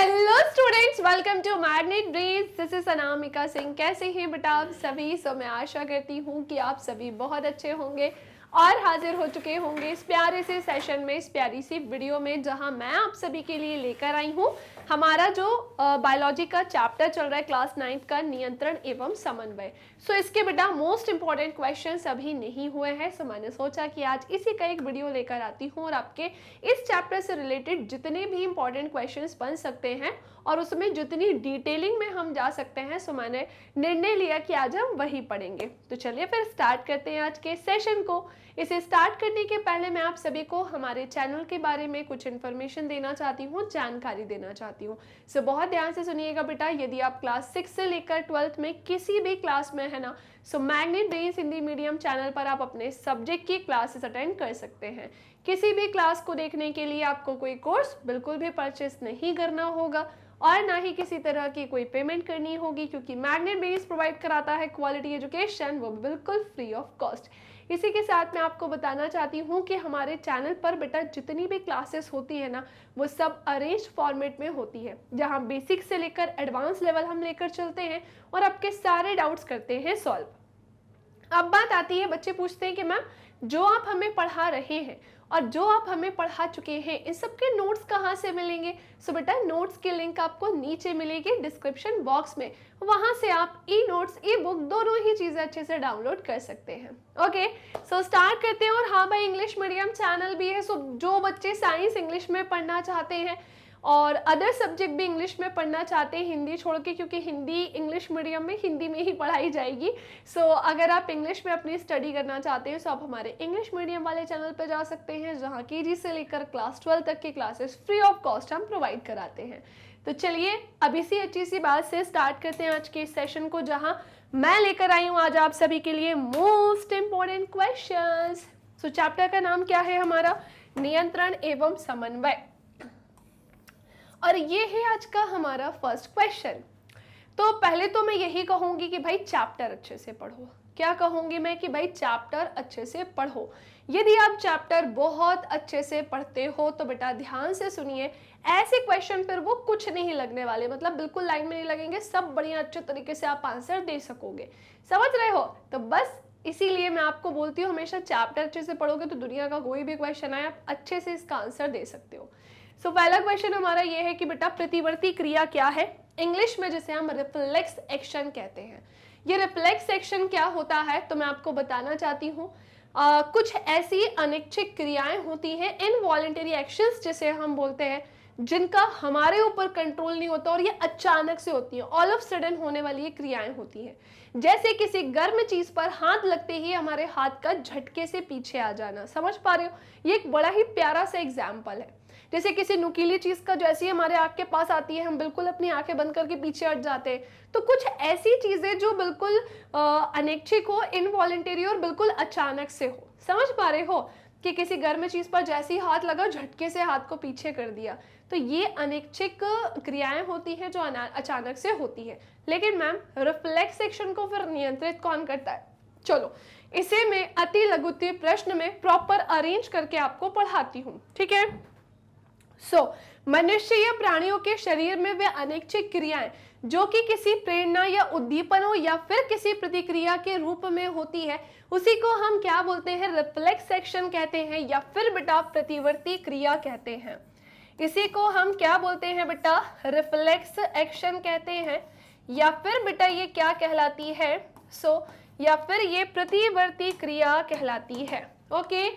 Hello students, welcome to Magnet Brains. This is Anamika Singh. कैसे हैं बेटा आप सभी? मैं आशा करती हूँ कि आप सभी बहुत अच्छे होंगे और हाजिर हो चुके होंगे इस प्यारे से सेशन में, इस प्यारी सी वीडियो में, जहां मैं आप सभी के लिए लेकर आई हूँ हमारा जो बायोलॉजी का चैप्टर चल रहा है क्लास 9 का, नियंत्रण एवं समन्वय। इसके बेटा मोस्ट इंपॉर्टेंट क्वेश्चंस अभी नहीं हुए हैं, मैंने सोचा कि आज इसी का एक वीडियो लेकर आती हूँ और आपके इस चैप्टर से रिलेटेड जितने भी इंपॉर्टेंट क्वेश्चंस बन सकते हैं और उसमें जितनी डिटेलिंग में हम जा सकते हैं, मैंने निर्णय लिया कि आज हम वही पढ़ेंगे। तो चलिए फिर स्टार्ट करते हैं आज के सेशन को। इसे स्टार्ट करने के पहले मैं आप सभी को हमारे चैनल के बारे में कुछ इन्फॉर्मेशन देना चाहती हूँ, जानकारी देना चाहती हूँ। बहुत ध्यान से सुनिएगा बेटा। यदि आप क्लास 6 से लेकर 12th में किसी भी क्लास में है ना, magnet brains Hindi medium channel पर आप अपने सब्जेक्ट की क्लासेस अटेंड कर सकते हैं। किसी भी क्लास को देखने के लिए आपको कोई कोर्स बिल्कुल भी परचेस नहीं करना होगा और ना ही किसी तरह की कोई पेमेंट करनी होगी, क्योंकि मैग्नेट ब्रेन्स प्रोवाइड कराता है क्वालिटी एजुकेशन, वो बिल्कुल फ्री ऑफ कॉस्ट। इसी के साथ मैं आपको बताना चाहती हूँ कि हमारे चैनल पर बेटा जितनी भी क्लासेस होती है ना, वो सब अरेंज फॉर्मेट में होती है, जहाँ बेसिक से लेकर एडवांस लेवल हम लेकर चलते हैं और आपके सारे डाउट्स करते हैं सॉल्व। अब बात आती है, बच्चे पूछते हैं कि मैम जो आप हमें पढ़ा रहे हैं और जो आप हमें पढ़ा चुके हैं, इन सब के नोट्स कहाँ से मिलेंगे? बेटा नोट्स की लिंक आपको नीचे मिलेगी डिस्क्रिप्शन बॉक्स में, वहां से आप ई नोट्स, ई बुक दोनों ही चीजें अच्छे से डाउनलोड कर सकते हैं। ओके, स्टार्ट करते हैं। और हाँ भाई, इंग्लिश मीडियम चैनल भी है, जो बच्चे साइंस इंग्लिश में पढ़ना चाहते हैं और अदर सब्जेक्ट भी इंग्लिश में पढ़ना चाहते हैं हिंदी छोड़ के, क्योंकि हिंदी इंग्लिश मीडियम में हिंदी में ही पढ़ाई जाएगी। अगर आप इंग्लिश में अपनी स्टडी करना चाहते हैं तो आप हमारे इंग्लिश मीडियम वाले चैनल पर जा सकते हैं, जहां केजी से लेकर क्लास 12 तक की क्लासेस फ्री ऑफ कॉस्ट हम प्रोवाइड कराते हैं। तो चलिए अब इसी अच्छी सी बात से स्टार्ट करते हैं आज के इस सेशन को, जहां मैं लेकर आई हूँ आज आप सभी के लिए मोस्ट इंपॉर्टेंट क्वेश्चंस। चैप्टर का नाम क्या है हमारा? नियंत्रण एवं समन्वय। और ये है आज का हमारा फर्स्ट क्वेश्चन। तो पहले तो मैं यही कहूंगी कि भाई चैप्टर अच्छे से पढ़ो। क्या कहूंगी मैं? कि भाई चैप्टर अच्छे से पढ़ो। यदि आप चैप्टर बहुत अच्छे से पढ़ते हो तो बेटा ध्यान से सुनिए, ऐसे क्वेश्चन पर वो कुछ नहीं लगने वाले, मतलब बिल्कुल लाइन में नहीं लगेंगे, सब बढ़िया अच्छे तरीके से आप आंसर दे सकोगे। समझ रहे हो? तो बस इसीलिए मैं आपको बोलती हूँ हमेशा चैप्टर अच्छे से पढ़ोगे तो दुनिया का कोई भी क्वेश्चन आए आप अच्छे से इसका आंसर दे सकते हो। पहला क्वेश्चन हमारा ये है कि बेटा प्रतिवर्ती क्रिया क्या है? इंग्लिश में जिसे हम रिफ्लेक्स एक्शन कहते हैं। ये रिफ्लेक्स एक्शन क्या होता है तो मैं आपको बताना चाहती हूँ। कुछ ऐसी अनैच्छिक क्रियाएं होती हैं, इनवॉलंटरी एक्शंस जिसे हम बोलते हैं, जिनका हमारे ऊपर कंट्रोल नहीं होता और ये अचानक से होती है, ऑल ऑफ सडन होने वाली ये क्रियाएं होती हैं। जैसे किसी गर्म चीज पर हाथ लगते ही हमारे हाथ का झटके से पीछे आ जाना। समझ पा रहे हो? ये एक बड़ा ही प्यारा सा एग्जाम्पल है। जैसे किसी नुकीली चीज का जैसे ही हमारे आंख के पास आती है, हम बिल्कुल अपनी आंखें बंद करके पीछे हट जाते हैं। तो कुछ ऐसी चीजें जो बिल्कुल अनैच्छिक हो, इनवॉलंटरी और बिल्कुल अचानक से हो। समझ पा रहे हो कि किसी गर्म चीज पर जैसे ही हाथ लगा, झटके से हाथ को पीछे कर दिया, तो ये अनैच्छिक क्रियाएं होती हैं जो अचानक से होती है। लेकिन मैम रिफ्लेक्स एक्शन को फिर नियंत्रित कौन करता है? चलो इसे मैं अति लघुत्तम प्रश्न में प्रॉपर अरेंज करके आपको पढ़ाती हूँ, ठीक है? मनुष्य या प्राणियों के शरीर में वे अनैच्छिक क्रियाएं जो कि किसी प्रेरणा या उद्दीपन हो या फिर किसी प्रतिक्रिया के रूप में होती है, उसी को हम क्या बोलते हैं? रिफ्लेक्स एक्शन कहते हैं, या फिर बेटा प्रतिवर्ती क्रिया कहते हैं। इसी को हम क्या बोलते हैं बेटा? रिफ्लेक्स एक्शन कहते हैं, या फिर बेटा ये क्या कहलाती है? या फिर ये प्रतिवर्ती क्रिया कहलाती है। ओके,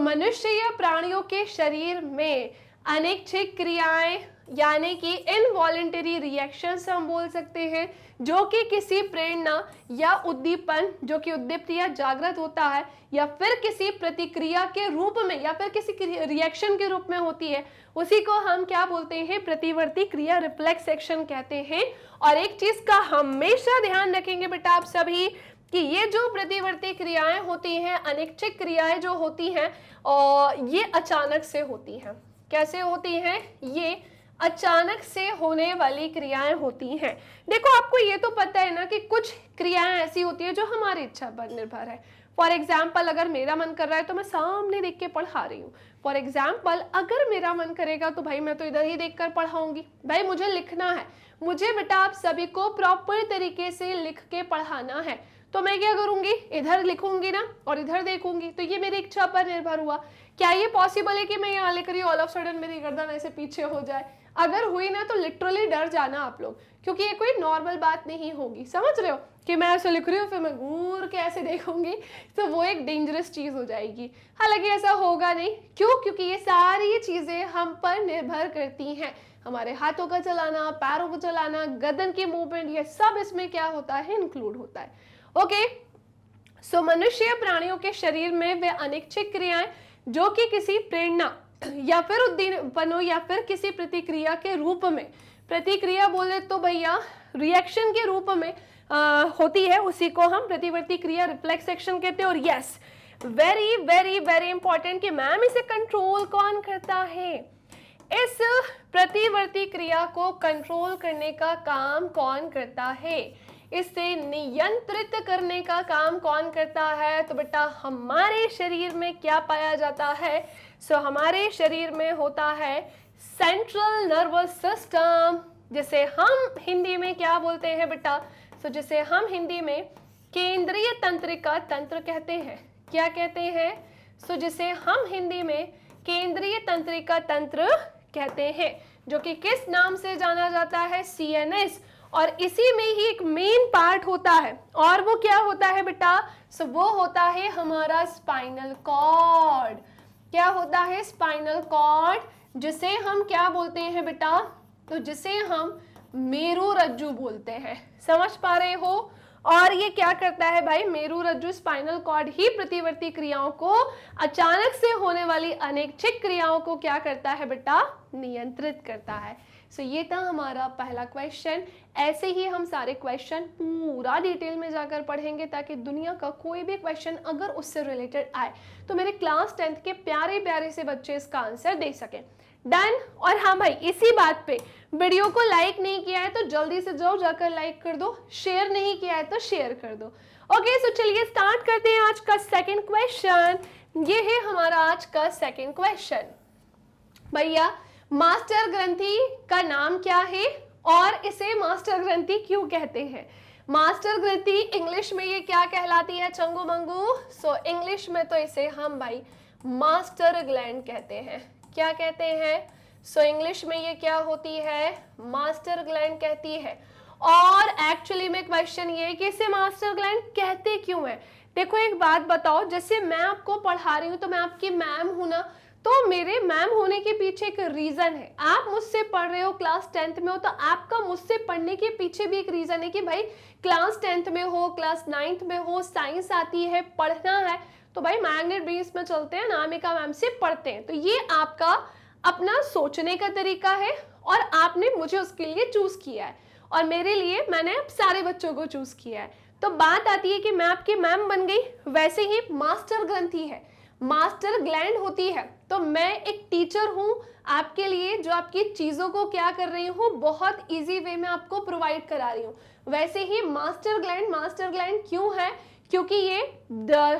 मनुष्य या प्राणियों के शरीर में अनैच्छिक क्रियाएं यानी कि इनवॉलंटरी रिएक्शंस हम बोल सकते हैं, जो कि किसी प्रेरणा या उद्दीपन, जो कि उद्दीप्त या जागृत होता है, या फिर किसी प्रतिक्रिया के रूप में या फिर किसी रिएक्शन के रूप में होती है, उसी को हम क्या बोलते हैं? प्रतिवर्ती क्रिया, रिफ्लेक्स एक्शन कहते हैं। और एक चीज का हमेशा ध्यान रखेंगे बेटा आप सभी कि ये जो प्रतिवर्ती क्रियाएं होती हैं, अनैच्छिक क्रियाएं जो होती हैं, और ये अचानक से होती हैं। कैसे होती हैं? ये अचानक से होने वाली क्रियाएं होती हैं। देखो आपको ये तो पता है ना कि कुछ क्रियाएं ऐसी होती है जो हमारी इच्छा पर निर्भर है, फॉर एग्जाम्पल अगर मेरा मन कर रहा है तो मैं सामने देख के पढ़ा रही हूँ। फॉर एग्जाम्पल अगर मेरा मन करेगा तो भाई मैं तो इधर ही देख कर पढ़ाऊंगी। भाई मुझे लिखना है, मुझे बेटा आप सभी को प्रॉपर तरीके से लिख के पढ़ाना है, तो मैं क्या करूंगी, इधर लिखूंगी ना और इधर देखूंगी। तो ये मेरी इच्छा पर निर्भर हुआ। क्या ये पॉसिबल है कि मैं यहाँ लिख रही हूँ ऑल ऑफ सडन मेरी गर्दन ऐसे पीछे हो जाए? अगर हुई ना तो लिटरली डर जाना आप लोग, क्योंकि ये कोई नॉर्मल बात नहीं होगी। समझ रहे हो कि मैं ऐसे लिख रही हूँ फिर मैं घूर के ऐसे देखूंगी, तो वो एक डेंजरस चीज हो जाएगी। हालांकि ऐसा होगा नहीं। क्यों? क्योंकि ये सारी चीजें हम पर निर्भर करती हैं। हमारे हाथों का चलाना, पैरों को चलाना, गर्दन की मूवमेंट, ये सब इसमें क्या होता है, इंक्लूड होता है। ओके, सो मनुष्य प्राणियों के शरीर में वे अनैच्छिक क्रियाएं जो कि किसी प्रेरणा या फिर उद्दीपनों या फिर किसी प्रतिक्रिया के रूप में, प्रतिक्रिया बोले तो भैया रिएक्शन के रूप में होती है, उसी को हम प्रतिवर्ती क्रिया रिफ्लेक्स एक्शन कहते हैं। और yes, very very very important कि मैम इसे कंट्रोल कौन करता है? इस प्रतिवर्ती क्रिया को कंट्रोल करने का काम कौन करता है? इसे नियंत्रित करने का काम कौन करता है? तो बेटा हमारे शरीर में क्या पाया जाता है? सो हमारे शरीर में होता है सेंट्रल नर्वस सिस्टम, जिसे हम हिंदी में क्या बोलते हैं बेटा? सो जिसे हम हिंदी में केंद्रीय तंत्रिका तंत्र कहते हैं। क्या कहते हैं? सो जिसे हम हिंदी में केंद्रीय तंत्रिका तंत्र कहते हैं, जो कि किस नाम से जाना जाता है? CNS। और इसी में ही एक मेन पार्ट होता है, और वो क्या होता है बेटा? सो वो होता है हमारा स्पाइनल कॉर्ड। क्या होता है? स्पाइनल कॉर्ड, जिसे हम क्या बोलते हैं बेटा? तो जिसे हम मेरुरज्जु बोलते हैं। समझ पा रहे हो? और ये क्या करता है भाई? मेरुरज्जु स्पाइनल कॉर्ड ही प्रतिवर्ती क्रियाओं को, अचानक से होने वाली अनैच्छिक क्रियाओं को क्या करता है बेटा? नियंत्रित करता है। सो ये था हमारा पहला क्वेश्चन। ऐसे ही हम सारे क्वेश्चन पूरा डिटेल में जाकर पढ़ेंगे, ताकि दुनिया का कोई भी क्वेश्चन अगर उससे रिलेटेड आए तो मेरे क्लास 10th के प्यारे प्यारे से बच्चे इसका आंसर दे सकें। डन? और हाँ भाई, इसी बात पे वीडियो को लाइक नहीं किया है तो जल्दी से जाओ जाकर लाइक कर दो, शेयर नहीं किया है तो शेयर कर दो। ओके, सो चलिए स्टार्ट करते हैं आज का सेकंड क्वेश्चन। ये है हमारा आज का सेकंड क्वेश्चन। भैया मास्टर ग्रंथि का नाम क्या है और इसे मास्टर ग्रंथि क्यों कहते हैं? मास्टर ग्रंथि इंग्लिश में ये क्या कहलाती है चंगू मंगू? सो इंग्लिश में तो इसे हम भाई मास्टर ग्लैंड कहते हैं। क्या कहते हैं? सो इंग्लिश में ये क्या होती है? मास्टर ग्लैंड कहती है। और एक्चुअली में क्वेश्चन ये है कि इसे मास्टर ग्लैंड कहते क्यों है? देखो एक बात बताओ, जैसे मैं आपको पढ़ा रही हूँ तो मैं आपकी मैम हूं ना, तो मेरे मैम होने के पीछे एक रीजन है। आप मुझसे पढ़ रहे हो, क्लास 10th में हो, तो आपका मुझसे पढ़ने के पीछे भी एक रीजन है कि भाई क्लास 10th में हो, क्लास 9th में हो, साइंस आती है, पढ़ना है, तो भाई मैग्नेट ब्रेन्स में चलते हैं, अनामिका मैम से पढ़ते हैं। तो ये आपका अपना सोचने का तरीका है और आपने मुझे उसके लिए चूज किया है, और मेरे लिए मैंने सारे बच्चों को चूज किया है। तो बात आती है कि मैं आपकी मैम बन गई, वैसे ही मास्टर ग्रंथि है, मास्टर ग्लैंड होती है, तो मैं एक टीचर हूं आपके लिए, जो आपकी चीजों को क्या कर रही हूँ, बहुत इजी वे में आपको प्रोवाइड करा रही हूँ। वैसे ही मास्टर ग्लैंड क्यों है? क्योंकि ये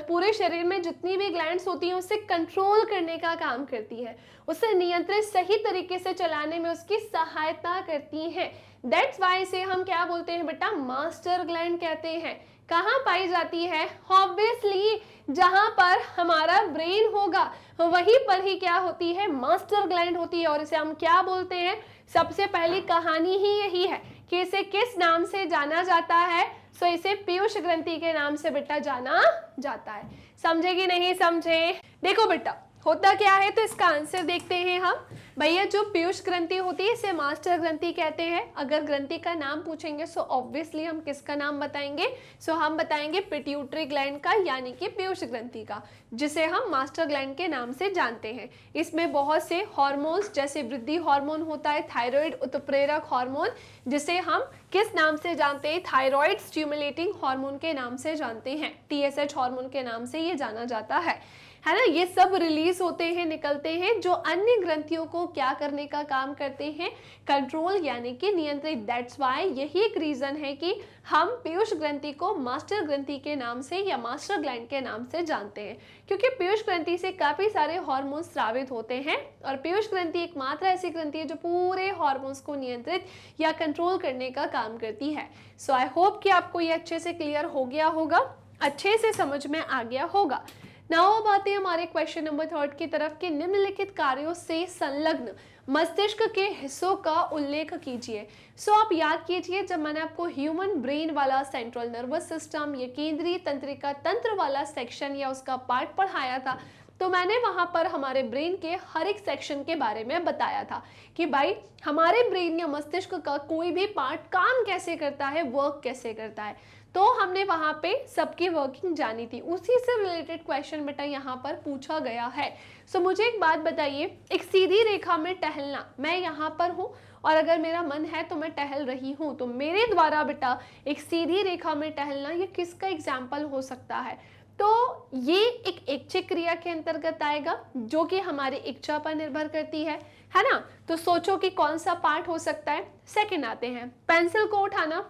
पूरे शरीर में जितनी भी ग्लैंड्स होती हैं उसे कंट्रोल करने का काम करती है, उसे नियंत्रित सही तरीके से चलाने में उसकी सहायता करती हैं। दैट्स वाई इसे हम क्या बोलते हैं बेटा? मास्टर ग्लैंड कहते हैं। कहाँ पाई जाती है? ऑब्वियसली जहां पर हमारा ब्रेन होगा वहीं पर ही क्या होती है? मास्टर ग्लैंड होती है। और इसे हम क्या बोलते हैं? सबसे पहली कहानी ही यही है कि इसे किस नाम से जाना जाता है? सो इसे पीयूष ग्रंथि के नाम से बेटा जाना जाता है। समझे कि नहीं समझे? देखो बेटा होता क्या है, तो इसका आंसर देखते हैं हम। भैया जो पीयूष ग्रंथि होती है इसे मास्टर ग्रंथि कहते हैं। अगर ग्रंथि का नाम पूछेंगे सो ऑब्वियसली हम किसका नाम बताएंगे? सो हम बताएंगे पिट्यूटरी ग्लैंड का, यानी कि पीयूष ग्रंथि का, जिसे हम मास्टर ग्लैंड के नाम से जानते हैं। इसमें बहुत से हार्मोन्स, जैसे वृद्धि हार्मोन होता है, थायराइड उत्प्रेरक हार्मोन, जिसे हम किस नाम से जानते हैं? थायराइड स्टिमुलेटिंग हार्मोन के नाम से जानते हैं, TSH हार्मोन के नाम से ये जाना जाता है। है ना, ये सब रिलीज होते हैं, निकलते हैं, जो अन्य ग्रंथियों को क्या करने का काम करते हैं, कंट्रोल यानी कि नियंत्रित। दैट्स वाई, यही एक रीजन है कि हम पीयूष ग्रंथि को मास्टर ग्रंथि के नाम से या मास्टर ग्लैंड के नाम से जानते हैं, क्योंकि पीयूष ग्रंथि से काफी सारे हार्मोन्स स्रावित होते हैं, और पीयूष ग्रंथि एकमात्र ऐसी ग्रंथि है जो पूरे हार्मोन्स को नियंत्रित या कंट्रोल करने का काम करती है। सो आई होप कि आपको ये अच्छे से क्लियर हो गया होगा, अच्छे से समझ में आ गया होगा। नाउ अब आते हैं हमारे क्वेश्चन नंबर 3 की तरफ कि निम्नलिखित कार्यों से संलग्न मस्तिष्क के हिस्सों का उल्लेख कीजिए। सो आप याद कीजिए, जब मैंने आपको ह्यूमन ब्रेन वाला सेंट्रल नर्वस सिस्टम या केंद्रीय तंत्रिका तंत्र वाला सेक्शन या उसका पार्ट पढ़ाया था, तो मैंने वहां पर हमारे ब्रेन के हर एक सेक्शन के बारे में बताया था कि भाई हमारे ब्रेन या मस्तिष्क का कोई भी पार्ट काम कैसे करता है, वर्क कैसे करता है, तो हमने वहां पे सबकी वर्किंग जानी थी। उसी से रिलेटेड क्वेश्चन बेटा यहाँ पर पूछा गया है। सो मुझे एक बात बताइए, एक सीधी रेखा में टहलना, मैं यहाँ पर हूँ और अगर मेरा मन है तो मैं टहल रही हूँ, तो मेरे द्वारा बेटा एक सीधी रेखा में टहलना, ये किसका एग्जाम्पल हो सकता है? तो ये एक ऐच्छिक क्रिया के अंतर्गत आएगा, जो कि हमारी इच्छा पर निर्भर करती है ना। तो सोचो कि कौन सा पार्ट हो सकता है। सेकंड आते हैं, पेंसिल को उठाना,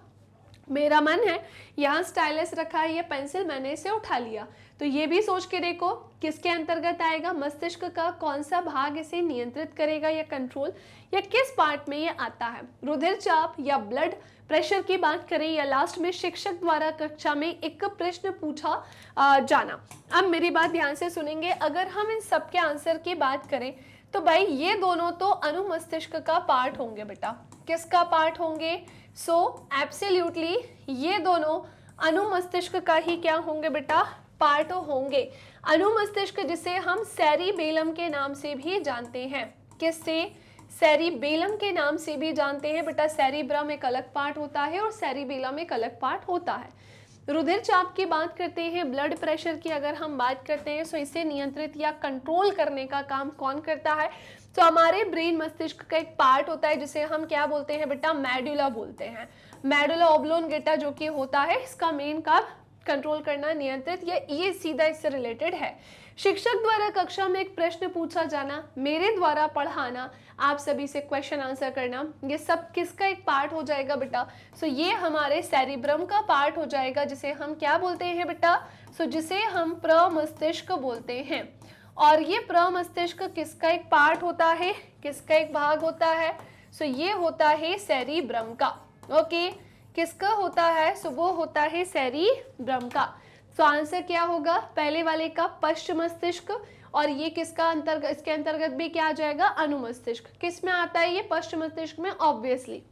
मेरा मन है यहाँ स्टाइलस रखा है, ये पेंसिल मैंने इसे उठा लिया, तो ये भी सोच के देखो किसके अंतर्गत आएगा, मस्तिष्क का कौन सा भाग इसे नियंत्रित करेगा या कंट्रोल, या किस पार्ट में ये आता है। रुधिर चाप या ब्लड प्रेशर की बात करें, या लास्ट में शिक्षक द्वारा कक्षा में एक प्रश्न पूछा जाना। अब मेरी बात ध्यान से सुनेंगे, अगर हम इन सब के आंसर की बात करें तो भाई ये दोनों तो अनुमस्तिष्क का पार्ट होंगे बेटा। किसका पार्ट होंगे? सो एब्सोल्युटली ये दोनों अनुमस्तिष्क का ही क्या होंगे बेटा, पार्ट होंगे। अनुमस्तिष्क जिसे हम सेरिबेलम के नाम से भी जानते हैं, किससे? सेरिबेलम के नाम से भी जानते हैं बेटा। सेरिब्रम एक अलग पार्ट होता है और सेरिबेलम एक अलग पार्ट होता है। रुधिर चाप की बात करते हैं, ब्लड प्रेशर की अगर हम बात करते हैं, सो इसे नियंत्रित या कंट्रोल करने का काम कौन करता है? तो हमारे ब्रेन मस्तिष्क का एक पार्ट होता है जिसे हम क्या बोलते हैं बेटा, मेडुला बोलते हैं। मेडुला ऑब्लोंगेटा जो कि होता है, इसका मेन काम कंट्रोल करना, नियंत्रित, या ये सीधा इससे रिलेटेड है। शिक्षक द्वारा कक्षा में एक प्रश्न पूछा जाना, मेरे द्वारा पढ़ाना, आप सभी से क्वेश्चन आंसर करना, ये सब किसका एक पार्ट हो जाएगा बेटा? सो ये हमारे सेरिब्रम का पार्ट हो जाएगा, जिसे हम क्या बोलते हैं बेटा? सो जिसे हम प्रमस्तिष्क बोलते हैं। और ये प्रमस्तिष्क किसका एक पार्ट होता है, किसका एक भाग होता है? सो ये होता है सेरिब्रम का। ओके, किसका होता है? सो वो होता है सेरिब्रम का। सो आंसर क्या होगा? पहले वाले का पश्च मस्तिष्क, और ये किसका अंतर्गत, इसके अंतर्गत भी क्या आ जाएगा? अनुमस्तिष्क। किस में आता है ये? पश्च मस्तिष्क में ऑब्वियसली।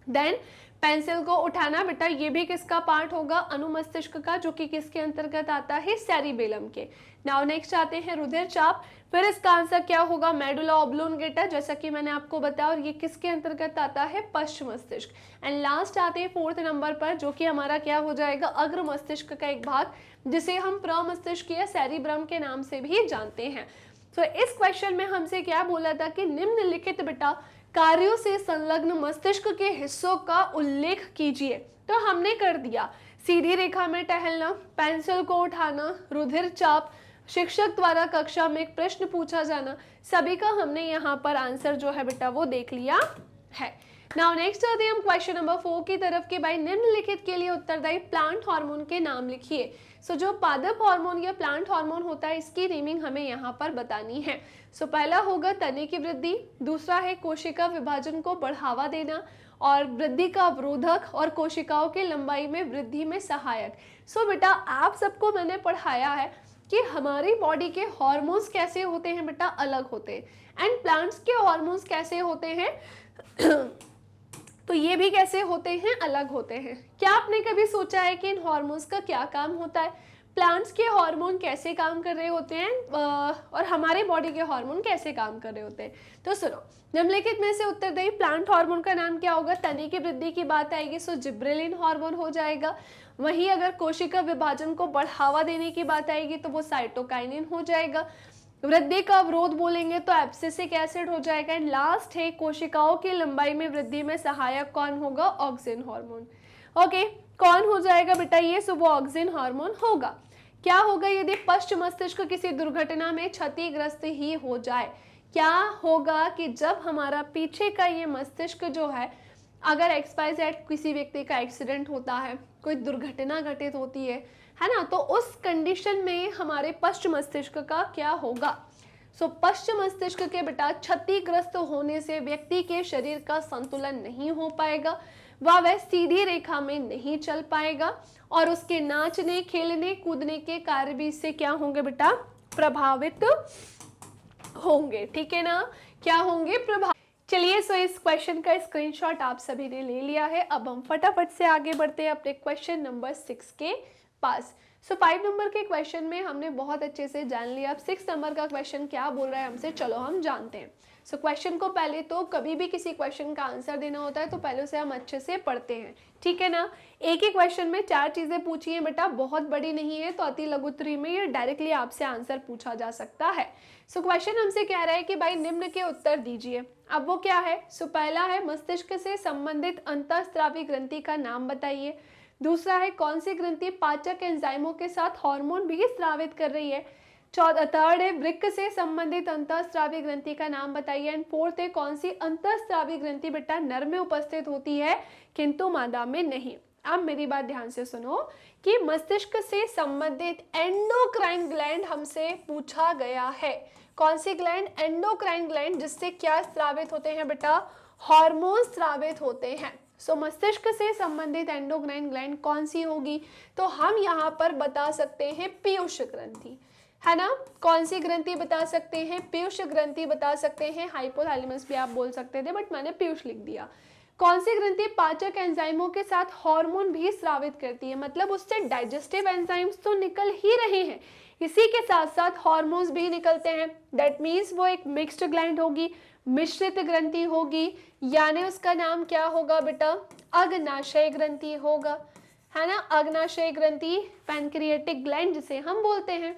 देन पेंसिल को उठाना बेटा, ये भी किसका पार्ट होगा? अनुमस्तिष्क का, जो कि किसके अंतर्गत आता है? सेरिबेलम के। नाउ नेक्स्ट आते हैं रुधिर चाप, फिर इसका आंसर क्या होगा? मेडुला ऑब्लोंगेटा, जैसा कि मैंने आपको बताया, और ये किसके अंतर्गत आता है? पश्च मस्तिष्क। एंड लास्ट आते हैं 4th नंबर पर, जो कि हमारा क्या हो जाएगा? अग्र मस्तिष्क का एक भाग, जिसे हम प्रमस्तिष्क या सेरिब्रम के नाम से भी जानते हैं। तो इस क्वेश्चन में हमसे क्या बोला था कि निम्नलिखित बेटा कार्यों से संलग्न मस्तिष्क के हिस्सों का उल्लेख कीजिए। तो हमने कर दिया, सीधी रेखा में टहलना, पेंसिल को उठाना, रुधिर चाप, शिक्षक द्वारा कक्षा में एक प्रश्न पूछा जाना, सभी का हमने यहाँ पर आंसर जो है बेटा वो देख लिया है। नाउ नेक्स्ट आते हैं हम क्वेश्चन नंबर 4 की तरफ कि भाई निम्नलिखित के लिए उत्तरदायी प्लांट हार्मोन के नाम लिखिए। सो जो पादप हार्मोन या प्लांट हार्मोन होता है, इसकी नेमिंग हमें यहाँ पर बतानी है। सो पहला होगा तने की वृद्धि, दूसरा है कोशिका विभाजन को बढ़ावा देना, और वृद्धि का अवरोधक, और कोशिकाओं की लंबाई में वृद्धि में सहायक। सो बेटा आप सबको मैंने पढ़ाया है कि हमारी बॉडी के हार्मोन्स कैसे होते हैं बेटा, अलग होते हैं, एंड प्लांट्स के हार्मोन्स कैसे होते हैं तो ये भी कैसे होते हैं, अलग होते हैं। क्या आपने कभी सोचा है कि इन हार्मोन्स का क्या काम होता है? प्लांट्स के हार्मोन कैसे काम कर रहे होते हैं और हमारे बॉडी के हार्मोन कैसे काम कर रहे होते हैं? तो सुनो, निम्नलिखित में से उत्तरदायी प्लांट हार्मोन का नाम क्या होगा? तने की वृद्धि की बात आएगी, सो जिब्रेलिन हार्मोन हो जाएगा। वहीं अगर कोशिका विभाजन को बढ़ावा देने की बात आएगी तो वो साइटोकाइनिन हो जाएगा। वृद्धि का अवरोध बोलेंगे तो एब्सिसिक एसिड हो जाएगा। एंड लास्ट है कोशिकाओं की लंबाई में वृद्धि में सहायक कौन होगा? Auxin hormone. ओके, कौन हो जाएगा बेटा ये? सो वो ऑक्सिन हार्मोन होगा। क्या होगा यदि पश्च मस्तिष्क किसी दुर्घटना में क्षतिग्रस्त ही हो जाए? क्या होगा कि जब हमारा पीछे का ये मस्तिष्क जो है, अगर XYZ किसी व्यक्ति का एक्सीडेंट होता है, कोई दुर्घटना घटित होती है ना, तो उस कंडीशन में हमारे पश्च मस्तिष्क का क्या होगा? सो पश्च मस्तिष्क के बेटा क्षतिग्रस्त होने से व्यक्ति के शरीर का संतुलन नहीं हो पाएगा, वह सीधी रेखा में नहीं चल पाएगा और उसके नाचने, खेलने, कूदने के कार्य भी इससे क्या होंगे बेटा? प्रभावित होंगे। ठीक है ना? क्या होंगे? प्रभावित। चलिए, सो इस क्वेश्चन का स्क्रीनशॉट आप सभी ने ले लिया है। अब हम फटाफट से आगे बढ़ते हैं अपने क्वेश्चन नंबर 6 के पास। सो 5 नंबर के क्वेश्चन में हमने बहुत अच्छे से जान लिया। अब 6 नंबर का क्वेश्चन क्या बोल रहा है हमसे, चलो हम जानते हैं। सो क्वेश्चन को पहले तो कभी भी किसी क्वेश्चन का आंसर देना होता है तो पहले उसे हम अच्छे से पढ़ते हैं, ठीक है ना। एक ही क्वेश्चन में 4 चीजें पूछी है बेटा, बहुत बड़ी नहीं है, तो अति लघुत्तरी में ये डायरेक्टली आपसे आंसर पूछा जा सकता है। सो क्वेश्चन हमसे कह रहा है कि भाई निम्न के उत्तर दीजिए। अब वो क्या है? सो पहला है मस्तिष्क से संबंधित अंतःस्रावी ग्रंथि का नाम बताइए। दूसरा है कौन सी ग्रंथि पाचक एंजाइमों के साथ हार्मोन भी स्रावित कर रही है। थर्ड है वृक्क से संबंधित अंतःस्रावी ग्रंथि का नाम बताइए। एंड फोर्थ है कौन सी अंतःस्रावी ग्रंथि बेटा नर में उपस्थित होती है किंतु मादा में नहीं। अब मेरी बात ध्यान से सुनो कि मस्तिष्क से संबंधित एंडोक्राइन ग्लैंड हमसे पूछा गया है। कौन सी ग्लैंड? एंडोक्राइन ग्लैंड, जिससे क्या स्रावित होते हैं बेटा? हार्मोन स्रावित होते हैं। सो मस्तिष्क से संबंधित एंडोक्राइन ग्लैंड कौन सी होगी? तो हम यहाँ पर बता सकते हैं पीयूष ग्रंथि, है ना। कौन सी ग्रंथि बता सकते हैं? पीयूष ग्रंथि बता सकते हैं। हाइपोथैलेमस भी आप बोल सकते थे, बट मैंने पीयूष लिख दिया। कौन सी ग्रंथि पाचक एंजाइमों के साथ हार्मोन भी स्रावित करती है, मतलब उससे डाइजेस्टिव एंजाइम्स तो निकल ही रहे हैं, इसी के साथ साथ हार्मोन्स भी निकलते हैं। दैट मीन्स वो एक मिक्स्ड ग्लैंड होगी, मिश्रित ग्रंथि होगी, यानी उसका नाम क्या होगा बेटा? अग्नाशय ग्रंथि होगा, है ना। अग्नाशय ग्रंथि, पैनक्रिएटिक ग्लैंड जिसे हम बोलते हैं।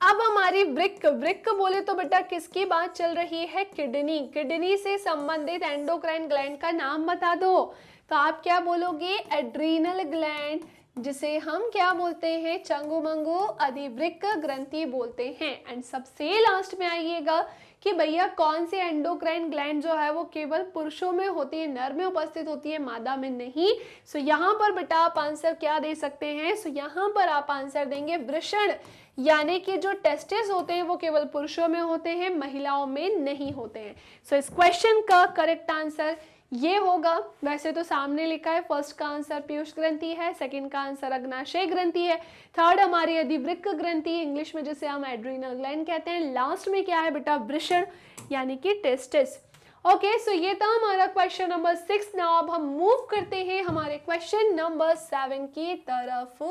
अब हमारी वृक्क, वृक्क बोले तो बेटा किसकी बात चल रही है? किडनी। किडनी से संबंधित एंडोक्राइन ग्लैंड का नाम बता दो, तो आप क्या बोलोगे? एड्रीनल ग्लैंड, जिसे हम क्या बोलते हैं? चंगुमंगु अधिवृक्क ग्रंथि बोलते हैं। एंड सबसे लास्ट में आइएगा कि भैया कौन सी एंडोक्राइन ग्लैंड जो है वो केवल पुरुषों में होती है, नर में उपस्थित होती है, मादा में नहीं। सो यहाँ पर बेटा आप आंसर क्या दे सकते हैं? सो यहाँ पर आप आंसर देंगे वृषण, यानी कि जो टेस्टिस होते हैं वो केवल पुरुषों में होते हैं, महिलाओं में नहीं होते हैं। सो इस क्वेश्चन का करेक्ट आंसर ये होगा। वैसे तो सामने लिखा है, फर्स्ट का आंसर पीयूष ग्रंथि है, सेकंड का आंसर अग्नाशय ग्रंथि है, थर्ड हमारी अधिवृक्क ग्रंथि, इंग्लिश में जिसे हम एड्रीनल ग्लैंड कहते हैं, लास्ट में क्या है बेटा? वृषण, यानी कि टेस्टिस। ओके, सो ये था हमारा क्वेश्चन नंबर 6। नाउ अब हम मूव करते हैं हमारे क्वेश्चन नंबर 7 की तरफ।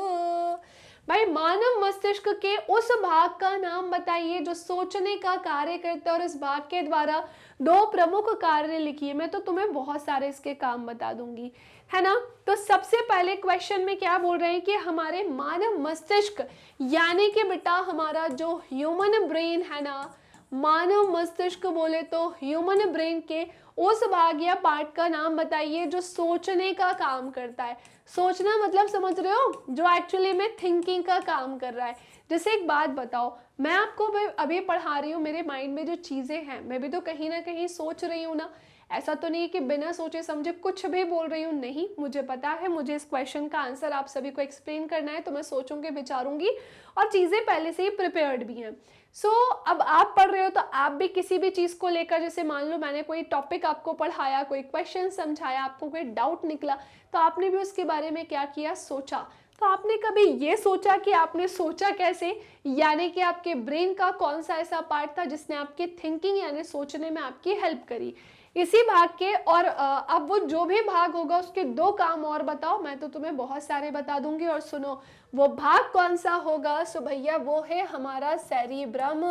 भाई मानव मस्तिष्क के उस भाग का नाम बताइए जो सोचने का कार्य करता है, और इस भाग के द्वारा 2 प्रमुख कार्य लिखिए। मैं तो तुम्हें बहुत सारे इसके काम बता दूंगी, है ना। तो सबसे पहले क्वेश्चन में क्या बोल रहे हैं कि हमारे मानव मस्तिष्क, यानी कि बेटा हमारा जो ह्यूमन ब्रेन है ना, मानव मस्तिष्क बोले तो ह्यूमन ब्रेन के उस भाग या पार्ट का नाम बताइए जो सोचने का काम करता है। सोचना मतलब समझ रहे हो, जो एक्चुअली में थिंकिंग का काम कर रहा है। जैसे एक बात बताओ, मैं आपको अभी पढ़ा रही हूँ, मेरे माइंड में जो चीजें हैं मैं भी तो कहीं ना कहीं सोच रही हूँ ना। ऐसा तो नहीं कि बिना सोचे समझे कुछ भी बोल रही हूँ, नहीं। मुझे पता है मुझे इस क्वेश्चन का आंसर आप सभी को एक्सप्लेन करना है, तो मैं सोचूंगी, विचारूंगी, और चीजें पहले से ही प्रिपेयर्ड भी हैं। सो अब आप पढ़ रहे हो तो आप भी किसी भी चीज को लेकर, जैसे मान लो मैंने कोई टॉपिक आपको पढ़ाया, कोई क्वेश्चन समझाया, आपको कोई डाउट निकला, तो आपने भी उसके बारे में क्या किया? सोचा। तो आपने कभी ये सोचा कि आपने सोचा कैसे, यानी कि आपके ब्रेन का कौन सा ऐसा पार्ट था जिसने आपकी थिंकिंग यानी सोचने में आपकी हेल्प करी? इसी भाग के, और अब वो जो भी भाग होगा उसके 2 काम और बताओ। मैं तो तुम्हें बहुत सारे बता दूंगी, और सुनो वो भाग कौन सा होगा? सो भैया वो है हमारा सेरिब्रम।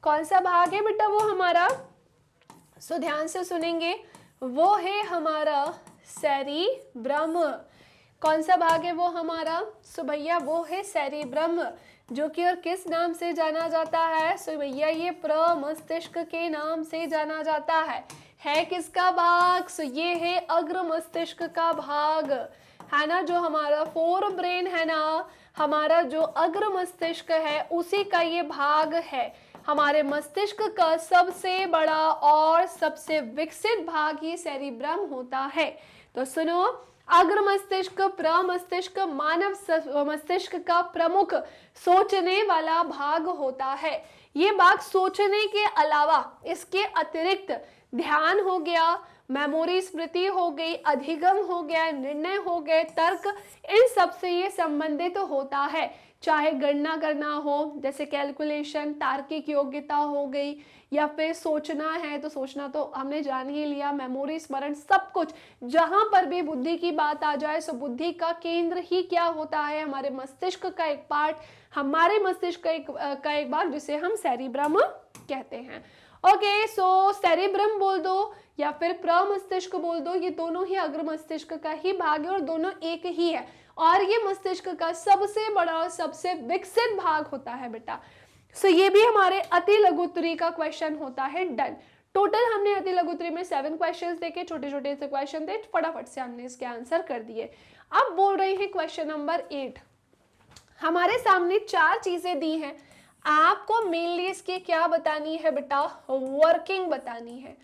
कौन सा भाग है बेटा वो हमारा? सो ध्यान से सुनेंगे, वो है हमारा सेरिब्रम। कौन सा भाग है वो हमारा? सो भैया वो है सेरिब्रम, जो कि और किस नाम से जाना जाता है? सो भैया ये प्रमस्तिष्क के नाम से जाना जाता है। किसका भाग? सो ये है अग्र मस्तिष्क का भाग, है ना, जो हमारा फोर ब्रेन है ना, हमारा जो अग्र मस्तिष्क है उसी का ये भाग है। हमारे मस्तिष्क का सबसे बड़ा और सबसे विकसित भाग ही सेरिब्रम होता है। तो सुनो, अग्र मस्तिष्क, प्रमस्तिष्क मानव मस्तिष्क का प्रमुख सोचने वाला भाग होता है। ये भाग सोचने के अलावा इसके अतिरिक्त ध्यान हो गया, मेमोरी स्मृति हो गई, अधिगम हो गया, निर्णय हो गए, तर्क, इन सब से ये संबंधित होता है। चाहे गणना करना हो जैसे कैलकुलेशन, तार्किक योग्यता हो गई, या फिर सोचना है तो सोचना तो हमने जान ही लिया, मेमोरी, स्मरण, सब कुछ। जहां पर भी बुद्धि की बात आ जाए सो बुद्धि का केंद्र ही क्या होता है, हमारे मस्तिष्क का एक पार्ट, हमारे मस्तिष्क का एक भाग जिसे हम सेरिब्रम कहते हैं। ओके, सो सेरिब्रम बोल दो या फिर प्रमस्तिष्क बोल दो, ये दोनों ही अग्र मस्तिष्क का ही भाग है और दोनों एक ही है, और ये मस्तिष्क का सबसे बड़ा और सबसे विकसित भाग होता है बेटा। सो ये भी हमारे अति लघुत्तरी का क्वेश्चन होता है। डन। टोटल हमने अति लघुत्तरी में 7 क्वेश्चंस देखे, छोटे छोटे से क्वेश्चन थे, फटाफट से हमने इसके आंसर कर दिए। अब बोल रहे हैं क्वेश्चन नंबर 8। हमारे सामने 4 चीजें दी हैं, आपको मेनली इसकी क्या बतानी है बेटा, वर्किंग बतानी है।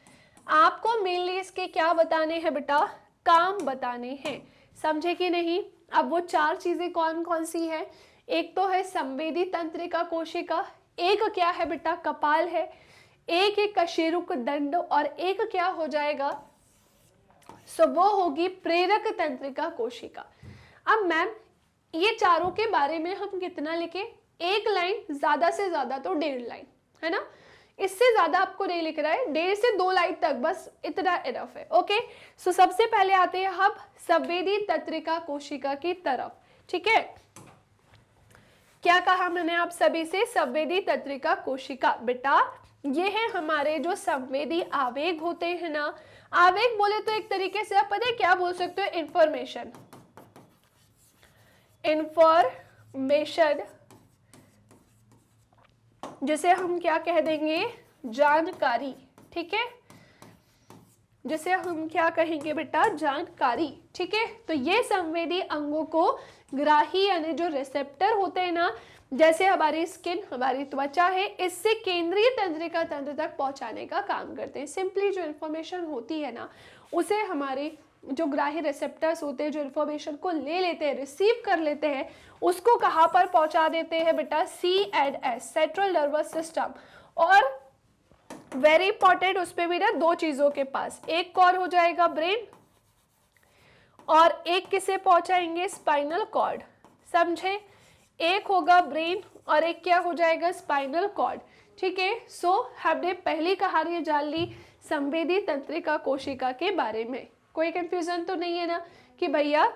आपको मेनली इसके क्या बताने हैं बेटा, काम बताने हैं। समझे कि नहीं? अब वो 4 चीजें कौन कौन सी है? एक तो है संवेदी तंत्रिका कोशिका, एक क्या है बेटा, कपाल है, एक है कशेरुक दंड, और एक क्या हो जाएगा, सो वो होगी प्रेरक तंत्रिका कोशिका। अब मैम ये चारों के बारे में हम कितना लिखें? 1 लाइन, ज्यादा से ज्यादा तो 1.5 लाइन, है ना, इससे ज्यादा आपको नहीं लिख रहा है, 1.5 से 2 लाइन तक, बस इतना इनफ है। ओके, सो सबसे पहले आते हैं हम संवेदी तंत्रिका कोशिका की तरफ। ठीक है, क्या कहा मैंने आप सभी से? संवेदी तंत्रिका कोशिका बेटा ये है हमारे जो संवेदी आवेग होते हैं ना, आवेग बोले तो एक तरीके से आप पता है क्या बोल सकते हो, इंफॉर्मेशन, इंफॉर्मेशन जिसे हम क्या कह देंगे, जानकारी। ठीक है, जिसे हम क्या कहेंगे बेटा, जानकारी। ठीक है, तो ये संवेदी अंगों को ग्राही यानी जो रिसेप्टर होते हैं ना, जैसे हमारी स्किन, हमारी त्वचा है, इससे केंद्रीय तंत्रिका तंत्र तक पहुंचाने का काम करते हैं। सिंपली जो इन्फॉर्मेशन होती है ना, उसे हमारे जो ग्राही रिसेप्टर्स होते हैं, जो इन्फॉर्मेशन को ले लेते हैं, रिसीव कर लेते हैं, उसको कहाँ पर पहुंचा देते हैं बेटा, CNS, सेंट्रल नर्वस सिस्टम। और वेरी इंपॉर्टेंट, उस पर भी ना 2 चीजों के पास, एक कॉर्ड हो जाएगा ब्रेन, और एक किसे पहुंचाएंगे, स्पाइनल कॉर्ड। समझे? एक होगा ब्रेन और एक क्या हो जाएगा, स्पाइनल कॉर्ड। ठीक है, सो हमने पहली कहानी जान ली संवेदी तंत्रिका कोशिका के बारे में। कोई कंफ्यूजन तो नहीं है ना कि भैया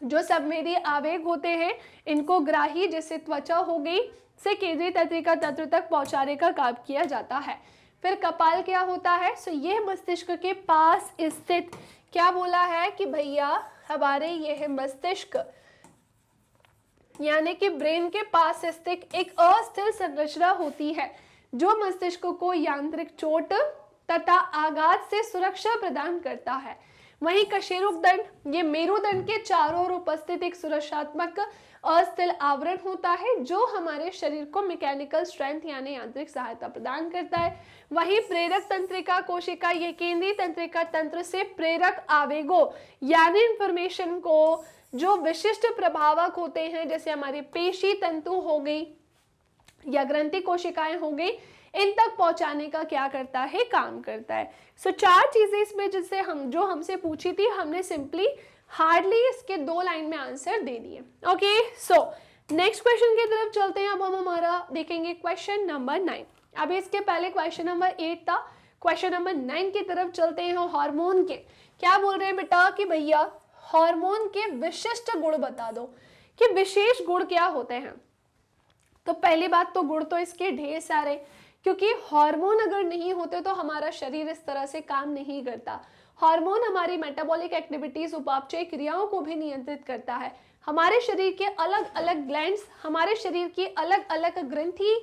जो संवेदी आवेग होते हैं इनको ग्राही जैसे त्वचा हो गई से केंद्रीय तंत्रिका तंत्र तक पहुंचाने का काम किया जाता है। फिर कपाल क्या होता है, सो ये मस्तिष्क के पास स्थित, क्या बोला है कि भैया हमारे ये है मस्तिष्क यानी कि ब्रेन के पास स्थित एक अस्थिर संरचना होती है जो मस्तिष्क को यांत्रिक चोट तथा आघात से सुरक्षा प्रदान करता है। वहीं कशेरुक दंड ये मेरुदंड के चारों ओर उपस्थित एक सुरक्षात्मक अस्थिर आवरण होता है जो हमारे शरीर को मैकेनिकल स्ट्रेंथ यानी यांत्रिक सहायता प्रदान करता है। वहीं प्रेरक तंत्रिका कोशिका ये केंद्रीय तंत्रिका तंत्र से प्रेरक आवेगों यानी इंफॉर्मेशन को जो विशिष्ट प्रभावक होते हैं, जैसे हमारी पेशी तंतु हो गई या ग्रंथि कोशिकाएं हो गई, इन तक पहुंचाने का क्या करता है, काम करता है। सो 4 चीजें इसमें जिससे हम जो हमसे पूछी थी हमने सिंपली हार्डली इसके 2 लाइन में आंसर दे दिए। ओके, सो नेक्स्ट क्वेश्चन की तरफ चलते हैं। अब हम हमारा देखेंगे क्वेश्चन नंबर 9। अभी इसके पहले क्वेश्चन नंबर 8 था, क्वेश्चन नंबर 9 की तरफ चलते हैं। हार्मोन के क्या बोल रहे हैं बेटा कि भैया हार्मोन के विशिष्ट गुण बता दो कि विशेष गुण क्या होते हैं। तो पहली बात तो गुण तो इसके ढेर सारे, क्योंकि हार्मोन अगर नहीं होते तो हमारा शरीर इस तरह से काम नहीं करता। हार्मोन हमारी मेटाबॉलिक एक्टिविटीज, उपापचय क्रियाओं को भी नियंत्रित करता है। हमारे शरीर के अलग अलग ग्लैंड्स, हमारे शरीर की अलग अलग ग्रंथि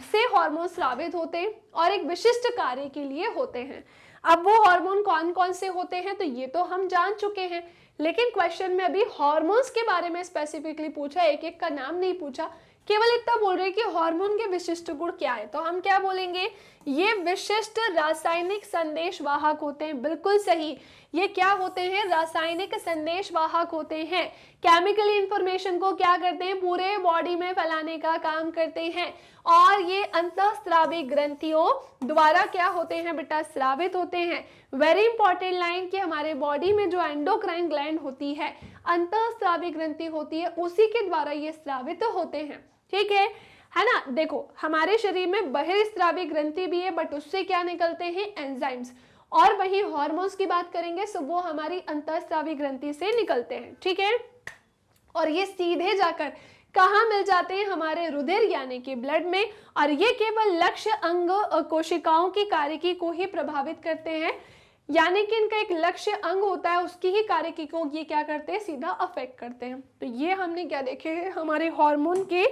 से हार्मोन स्रावित होते हैं और एक विशिष्ट कार्य के लिए होते हैं। अब वो हार्मोन कौन कौन से होते हैं तो ये तो हम जान चुके हैं। लेकिन क्वेश्चन में अभी हार्मोन्स के बारे में स्पेसिफिकली पूछा, एक एक का नाम नहीं पूछा, केवल इतना बोल रहे हैं कि हार्मोन के विशिष्ट गुण क्या है। तो हम क्या बोलेंगे, ये विशिष्ट रासायनिक संदेश वाहक होते हैं। बिल्कुल सही, ये क्या होते हैं, रासायनिक संदेश वाहक होते हैं। केमिकल इंफॉर्मेशन को क्या करते हैं, पूरे बॉडी में फैलाने का काम करते हैं, और ये अंतःस्रावी ग्रंथियों द्वारा क्या होते हैं बेटा, स्रावित होते हैं। वेरी इंपॉर्टेंट लाइन कि हमारे बॉडी में जो एंडोक्राइन ग्लैंड होती है, अंतःस्रावी ग्रंथि होती है, उसी के द्वारा ये स्रावित होते हैं। ठीक है ना। देखो हमारे शरीर में बहिर्स्रावी ग्रंथि भी है, बट उससे क्या निकलते हैं, एंजाइम्स। और वही हार्मोन्स की बात करेंगे सो वो हमारी अंतःस्रावी ग्रंथि से निकलते हैं। ठीक है, और ये सीधे जाकर कहाँ मिल जाते हैं, हमारे रुधिर यानी कि ब्लड में, और ये केवल लक्ष्य अंग कोशिकाओं की कार्यकी को ही प्रभावित करते हैं, यानी कि इनका एक लक्ष्य अंग होता है, उसकी ही कार्यकी को ये क्या करते हैं, सीधा अफेक्ट करते हैं। तो ये हमने क्या देखे हैं, हमारे हार्मोन के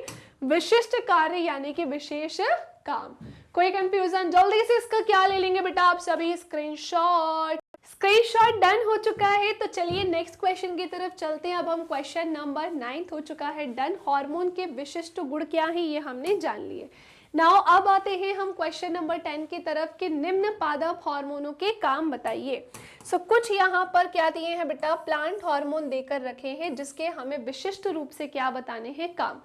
विशिष्ट कार्य यानी कि विशेष काम। कोई कंफ्यूजन, जल्दी से इसका क्या ले लेंगे बेटा आप सभी, स्क्रीनशॉट। स्क्रीनशॉट डन हो चुका है, तो चलिए नेक्स्ट क्वेश्चन की तरफ चलते हैं। अब हम क्वेश्चन नंबर 9 हो चुका है डन। हार्मोन के विशिष्ट गुण क्या है ये हमने जान लिए। नाउ अब आते हैं हम क्वेश्चन नंबर 10 की तरफ कि निम्न पादप हार्मोनों के काम बताइए। सो कुछ यहाँ पर क्या दिए हैं बेटा, प्लांट हार्मोन देकर रखे हैं जिसके हमें विशिष्ट रूप से क्या बताने हैं काम।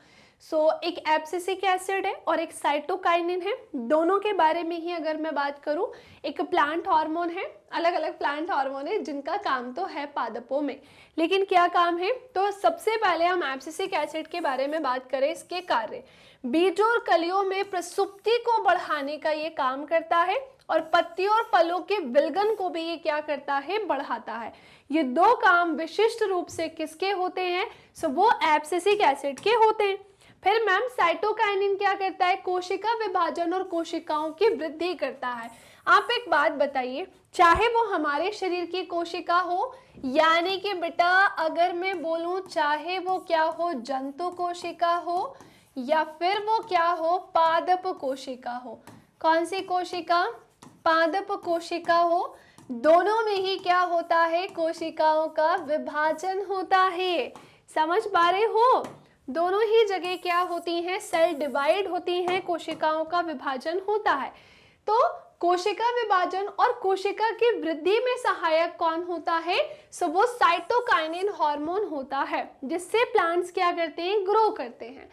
एक एब्सिसिक एसिड है और एक साइटोकाइनिन है, दोनों के बारे में ही अगर मैं बात करूं, एक प्लांट हार्मोन है, अलग अलग प्लांट हार्मोन है जिनका काम तो है पादपों में, लेकिन क्या काम है, तो सबसे पहले हम एब्सिसिक एसिड के बारे में बात करें। इसके कार्य, बीजों और कलियों में प्रसुप्ति को बढ़ाने का ये काम करता है, और पत्तियों और फलों के विलगन को भी ये क्या करता है, बढ़ाता है। ये दो काम विशिष्ट रूप से किसके होते हैं, वो एब्सिसिक एसिड के होते हैं। फिर मैम साइटोकाइनिन क्या करता है, कोशिका विभाजन और कोशिकाओं की वृद्धि करता है। आप एक बात बताइए, चाहे वो हमारे शरीर की कोशिका हो, यानी कि बेटा अगर मैं बोलूं चाहे वो क्या हो, जंतु कोशिका हो, या फिर वो क्या हो, पादप कोशिका हो, कौन सी कोशिका, पादप कोशिका हो, दोनों में ही क्या होता है, कोशिकाओं का विभाजन होता है। समझ पा रहे हो, दोनों ही जगह क्या होती हैं, सेल डिवाइड होती हैं, कोशिकाओं का विभाजन होता है। तो कोशिका विभाजन और कोशिका की वृद्धि में सहायक कौन होता है, वो साइटोकाइनिन हार्मोन होता है, जिससे प्लांट्स क्या करते हैं, ग्रो करते हैं।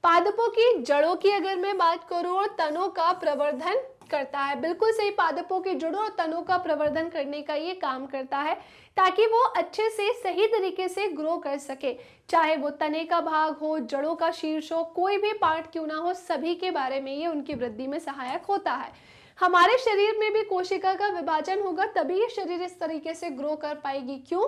पादपों की जड़ों की अगर मैं बात करूं, और तनों का प्रवर्धन करता है। बिल्कुल सही, पादपों के जड़ों और तनों का प्रवर्धन करने का ये काम करता है, ताकि वो अच्छे से सही तरीके से ग्रो कर सके। चाहे वो तने का भाग हो, जड़ों का शीर्ष हो, कोई भी पार्ट क्यों ना हो, सभी के बारे में ये उनकी वृद्धि में सहायक होता है। हमारे शरीर में भी कोशिका का विभाजन होगा तभी ये शरीर इस तरीके से ग्रो कर पाएगी। क्यों,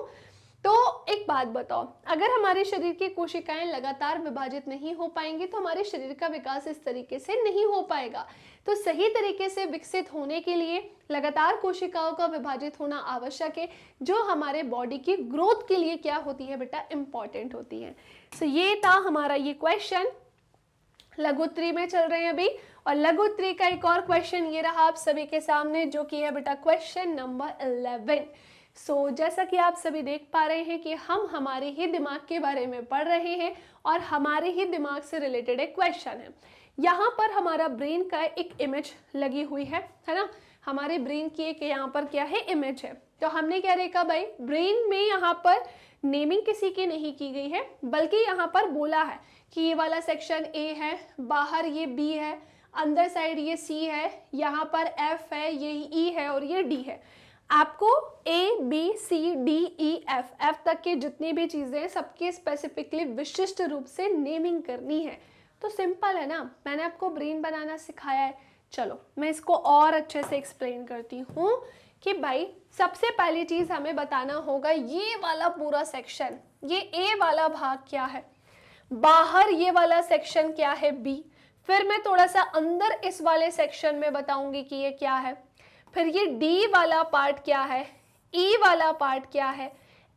तो एक बात बताओ, अगर हमारे शरीर की कोशिकाएं लगातार विभाजित नहीं हो पाएंगी तो हमारे शरीर का विकास इस तरीके से नहीं हो पाएगा। तो सही तरीके से विकसित होने के लिए लगातार कोशिकाओं का विभाजित होना आवश्यक है, जो हमारे बॉडी की ग्रोथ के लिए क्या होती है बेटा, इंपॉर्टेंट होती है। ये था हमारा ये क्वेश्चन। लघुत्री में चल रहे हैं अभी, और लघुत्री का एक और क्वेश्चन ये रहा आप सभी के सामने, जो कि है बेटा क्वेश्चन नंबर 11। जैसा कि आप सभी देख पा रहे हैं कि हम हमारे ही दिमाग के बारे में पढ़ रहे हैं, और हमारे ही दिमाग से रिलेटेड एक क्वेश्चन है। यहाँ पर हमारा ब्रेन का एक इमेज लगी हुई है ना, हमारे ब्रेन की एक यहाँ पर क्या है, इमेज है। तो हमने क्या देखा भाई, ब्रेन में यहाँ पर नेमिंग किसी की नहीं की गई है, बल्कि यहाँ पर बोला है कि ये वाला सेक्शन ए है, बाहर ये बी है, अंदर साइड ये सी है, यहाँ पर एफ है, ये ई है और ये डी है। आपको A B C D E F, F तक की जितनी भी चीजें हैं सबकी स्पेसिफिकली विशिष्ट रूप से नेमिंग करनी है। तो सिंपल है ना, मैंने आपको ब्रेन बनाना सिखाया है। चलो मैं इसको और अच्छे से एक्सप्लेन करती हूँ कि भाई सबसे पहली चीज हमें बताना होगा, ये वाला पूरा सेक्शन, ये ए वाला भाग क्या है, बाहर ये वाला सेक्शन क्या है, बी। फिर मैं थोड़ा सा अंदर इस वाले सेक्शन में बताऊंगी कि ये क्या है, फिर ये डी वाला पार्ट क्या है, ई वाला पार्ट क्या है,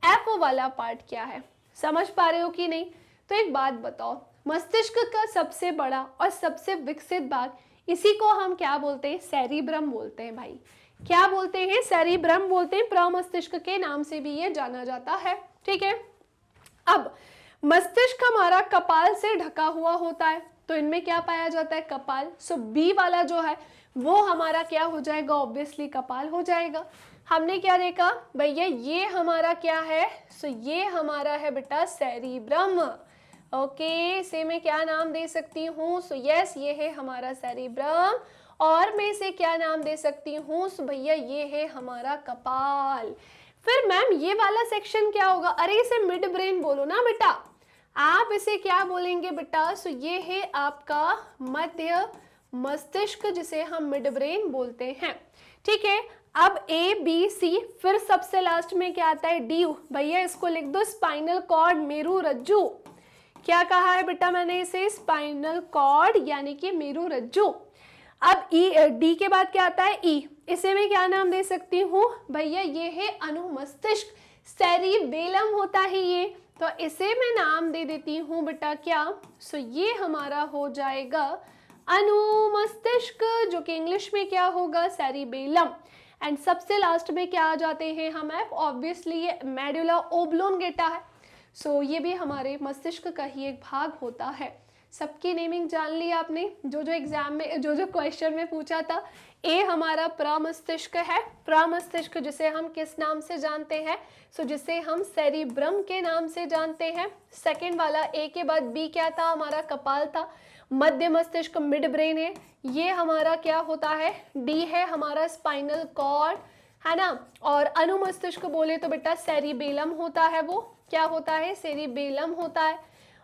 एफ वाला पार्ट क्या है। समझ पा रहे हो कि नहीं? तो एक बात बताओ, मस्तिष्क का सबसे बड़ा और सबसे विकसित भाग, इसी को हम क्या बोलते हैं, सेरिब्रम बोलते हैं भाई। क्या बोलते हैं, सेरिब्रम बोलते हैं, प्रमस्तिष्क के नाम से भी ये जाना जाता है। ठीक है। अब मस्तिष्क हमारा कपाल से ढका हुआ होता है, तो इनमें क्या पाया जाता है, कपाल। सो बी वाला जो है वो हमारा क्या हो जाएगा, ऑब्वियसली कपाल हो जाएगा। हमने क्या देखा भैया, ये हमारा क्या है, सो ये हमारा है बेटा सेरिब्रम। ओके, इसे मैं क्या नाम दे सकती हूँ, सो यस ये है हमारा सेरिब्रम। और मैं इसे क्या नाम दे सकती हूँ, सो भैया ये है हमारा कपाल। फिर मैम ये वाला सेक्शन क्या होगा, अरे इसे मिड ब्रेन बोलो ना बेटा, आप इसे क्या बोलेंगे बेटा, सो ये है आपका मध्य मस्तिष्क, जिसे हम मिड ब्रेन बोलते हैं। ठीक है, अब ए बी सी, फिर सबसे लास्ट में क्या आता है, डी। भैया इसको लिख दो स्पाइनल कॉर्ड, मेरू रज्जु। क्या कहा है बेटा मैंने इसे, स्पाइनल कॉर्ड यानी कि मेरू रज्जु। अब ई, डी के बाद क्या आता है, ई। इसे मैं क्या नाम दे सकती हूँ भैया, ये है अनुमस्तिष्क, सेरिबेलम होता है ये, तो इसे मैं नाम दे देती हूँ बेटा क्या, सो ये हमारा हो जाएगा अनुमस्तिष्क, जो कि इंग्लिश में क्या होगा, सेरिबेलम। एंड सबसे लास्ट में क्या आ जाते हैं हम, ऑब्वियसली ये मेडुला ओब्लोंगेटा है। सो ये भी हमारे मस्तिष्क का ही एक भाग होता है। सबकी नेमिंग जान ली आपने, जो जो एग्जाम में जो क्वेश्चन में पूछा था। ए हमारा प्रमस्तिष्क है, प्रमस्तिष्क जिसे हम किस नाम से जानते हैं, सो जिसे हम सेरिब्रम के नाम से जानते हैं। सेकंड वाला ए के बाद बी क्या था, हमारा कपाल था। मध्य मस्तिष्क मिड ब्रेन है, ये हमारा क्या होता है, डी है हमारा स्पाइनल कॉर्ड, है ना। और अनुमस्तिष्क बोले तो बेटा सेरिबेलम होता है, वो क्या होता है, सेरिबेलम होता है।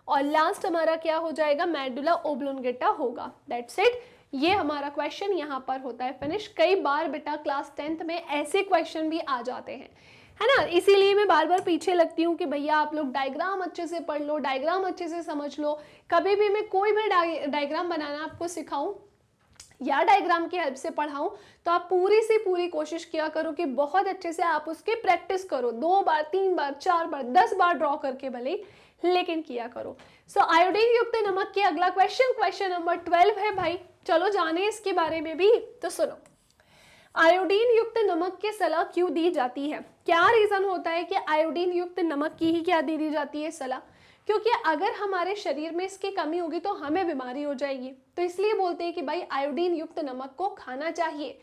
और लास्ट हमारा क्या हो जाएगा, मेडुला ओब्लोंगेटा होगा। दैट्स इट, ये हमारा क्वेश्चन यहाँ पर होता है फिनिश। कई बार बेटा क्लास 10th में ऐसे क्वेश्चन भी आ जाते हैं, है ना, इसीलिए मैं बार बार पीछे लगती हूँ कि भैया आप लोग डायग्राम अच्छे से पढ़ लो, डायग्राम अच्छे से समझ लो। कभी भी मैं कोई भी डायग्राम बनाना आपको सिखाऊं या डायग्राम की हेल्प से पढ़ाऊं, तो आप पूरी से पूरी कोशिश किया करो कि बहुत अच्छे से आप उसके प्रैक्टिस करो, 2 बार 3 बार 4 बार 10 बार ड्रॉ करके भले, लेकिन किया करो। सो आयोडीन युक्त नमक के अगला क्वेश्चन नंबर 12 है भाई, चलो जाने इसके बारे में भी। तो सुनो, आयोडीन युक्त नमक की सलाह क्यों दी जाती है, क्या रीजन होता है कि आयोडीन युक्त नमक की ही क्या दी जाती है सलाह, क्योंकि अगर हमारे शरीर में इसकी कमी होगी तो हमें बीमारी हो जाएगी। तो इसलिए बोलते हैं कि भाई आयोडीन युक्त नमक को खाना चाहिए,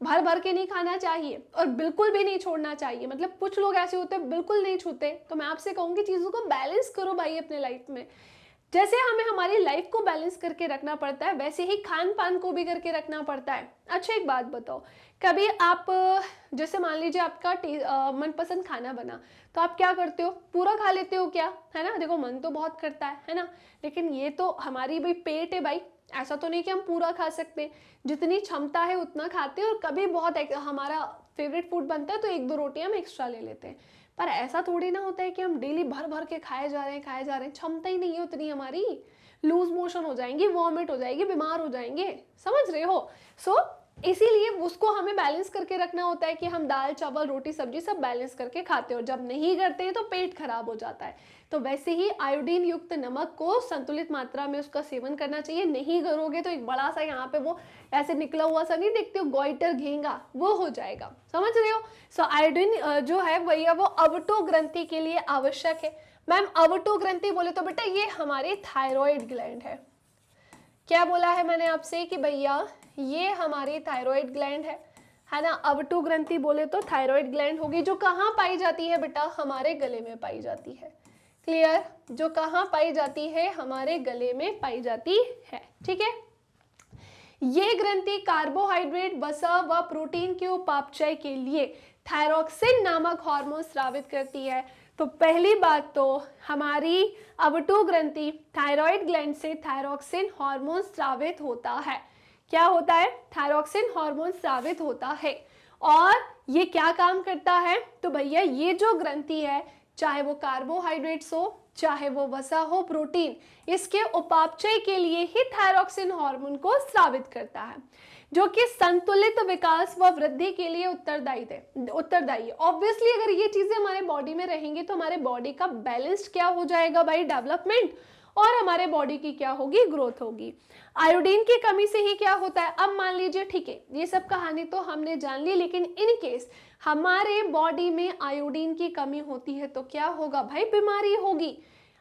भर भर के नहीं खाना चाहिए और बिल्कुल भी नहीं छोड़ना चाहिए। मतलब कुछ लोग ऐसे होते हैं बिल्कुल नहीं छूते, तो मैं आपसे कहूँगी चीज़ों को बैलेंस करो भाई अपने लाइफ में। जैसे हमें हमारी लाइफ को बैलेंस करके रखना पड़ता है, वैसे ही खान पान को भी करके रखना पड़ता है। अच्छा एक बात बताओ, कभी आप जैसे मान लीजिए आपका मनपसंद खाना बना, तो आप क्या करते हो, पूरा खा लेते हो क्या, है ना। देखो मन तो बहुत करता है ना, लेकिन ये तो हमारी भाई पेट है भाई, ऐसा तो नहीं कि हम पूरा खा सकते, जितनी क्षमता है उतना खाते हैं। और कभी बहुत हमारा फेवरेट फूड बनता है तो 1-2 रोटियां हम एक्स्ट्रा ले लेते हैं, पर ऐसा थोड़ी ना होता है कि हम डेली भर भर के खाए जा रहे हैं। क्षमता ही नहीं है उतनी हमारी, लूज मोशन हो जाएंगी, वॉमिट हो जाएगी, बीमार हो जाएंगे, समझ रहे हो। सो इसीलिए उसको हमें बैलेंस करके रखना होता है कि हम दाल चावल रोटी सब्जी सब बैलेंस करके खाते हो। जब नहीं करते हैं तो पेट खराब हो जाता है। तो वैसे ही आयोडीन युक्त नमक को संतुलित मात्रा में उसका सेवन करना चाहिए। नहीं करोगे तो एक बड़ा सा यहाँ पे वो ऐसे निकला हुआ सा नहीं देखते हो, गोइटर घेंगा, वो हो जाएगा, समझ रहे हो। सो आयोडीन जो है भैया वो अवटो ग्रंथि के लिए आवश्यक है। मैम अवटो ग्रंथि बोले तो बेटा ये हमारी थायराइड ग्लैंड है। क्या बोला है मैंने आपसे कि भैया ये हमारी थायराइड ग्लैंड है ना। अवटो ग्रंथि बोले तो थायराइड ग्लैंड होगी, जो कहाँ पाई जाती है बेटा, हमारे गले में पाई जाती है। क्लियर, जो कहाँ पाई जाती है, हमारे गले में पाई जाती है। ठीक है, ये ग्रंथि कार्बोहाइड्रेट, वसा व प्रोटीन के उपापचय के लिए थायरोक्सिन नामक हार्मोन स्रावित करती है। तो पहली बात तो हमारी अवटो ग्रंथि थायराइड ग्लैंड से थायरोक्सिन हार्मोन स्रावित होता है। क्या होता है, थायरोक्सिन हार्मोन स्रावित होता है। और ये क्या काम करता है, तो भैया ये जो ग्रंथि है, चाहे वो कार्बोहाइड्रेट्स हो, चाहे वो वसा हो, प्रोटीन, इसके उपापचय के लिए ही थायरोक्सिन हार्मोन को स्रावित करता है, जो कि संतुलित विकास व वृद्धि के लिए उत्तरदायी है। ऑब्वियसली अगर ये चीजें हमारे बॉडी में रहेंगी तो हमारे बॉडी का बैलेंस्ड क्या हो जाएगा भाई, डेवलपमेंट। और हमारे बॉडी की क्या होगी, ग्रोथ होगी। आयोडीन की कमी से ही क्या होता है, अब मान लीजिए ठीक है ये सब कहानी तो हमने जान ली, लेकिन इन केस हमारे बॉडी में आयोडीन की कमी होती है तो क्या होगा भाई, बीमारी होगी।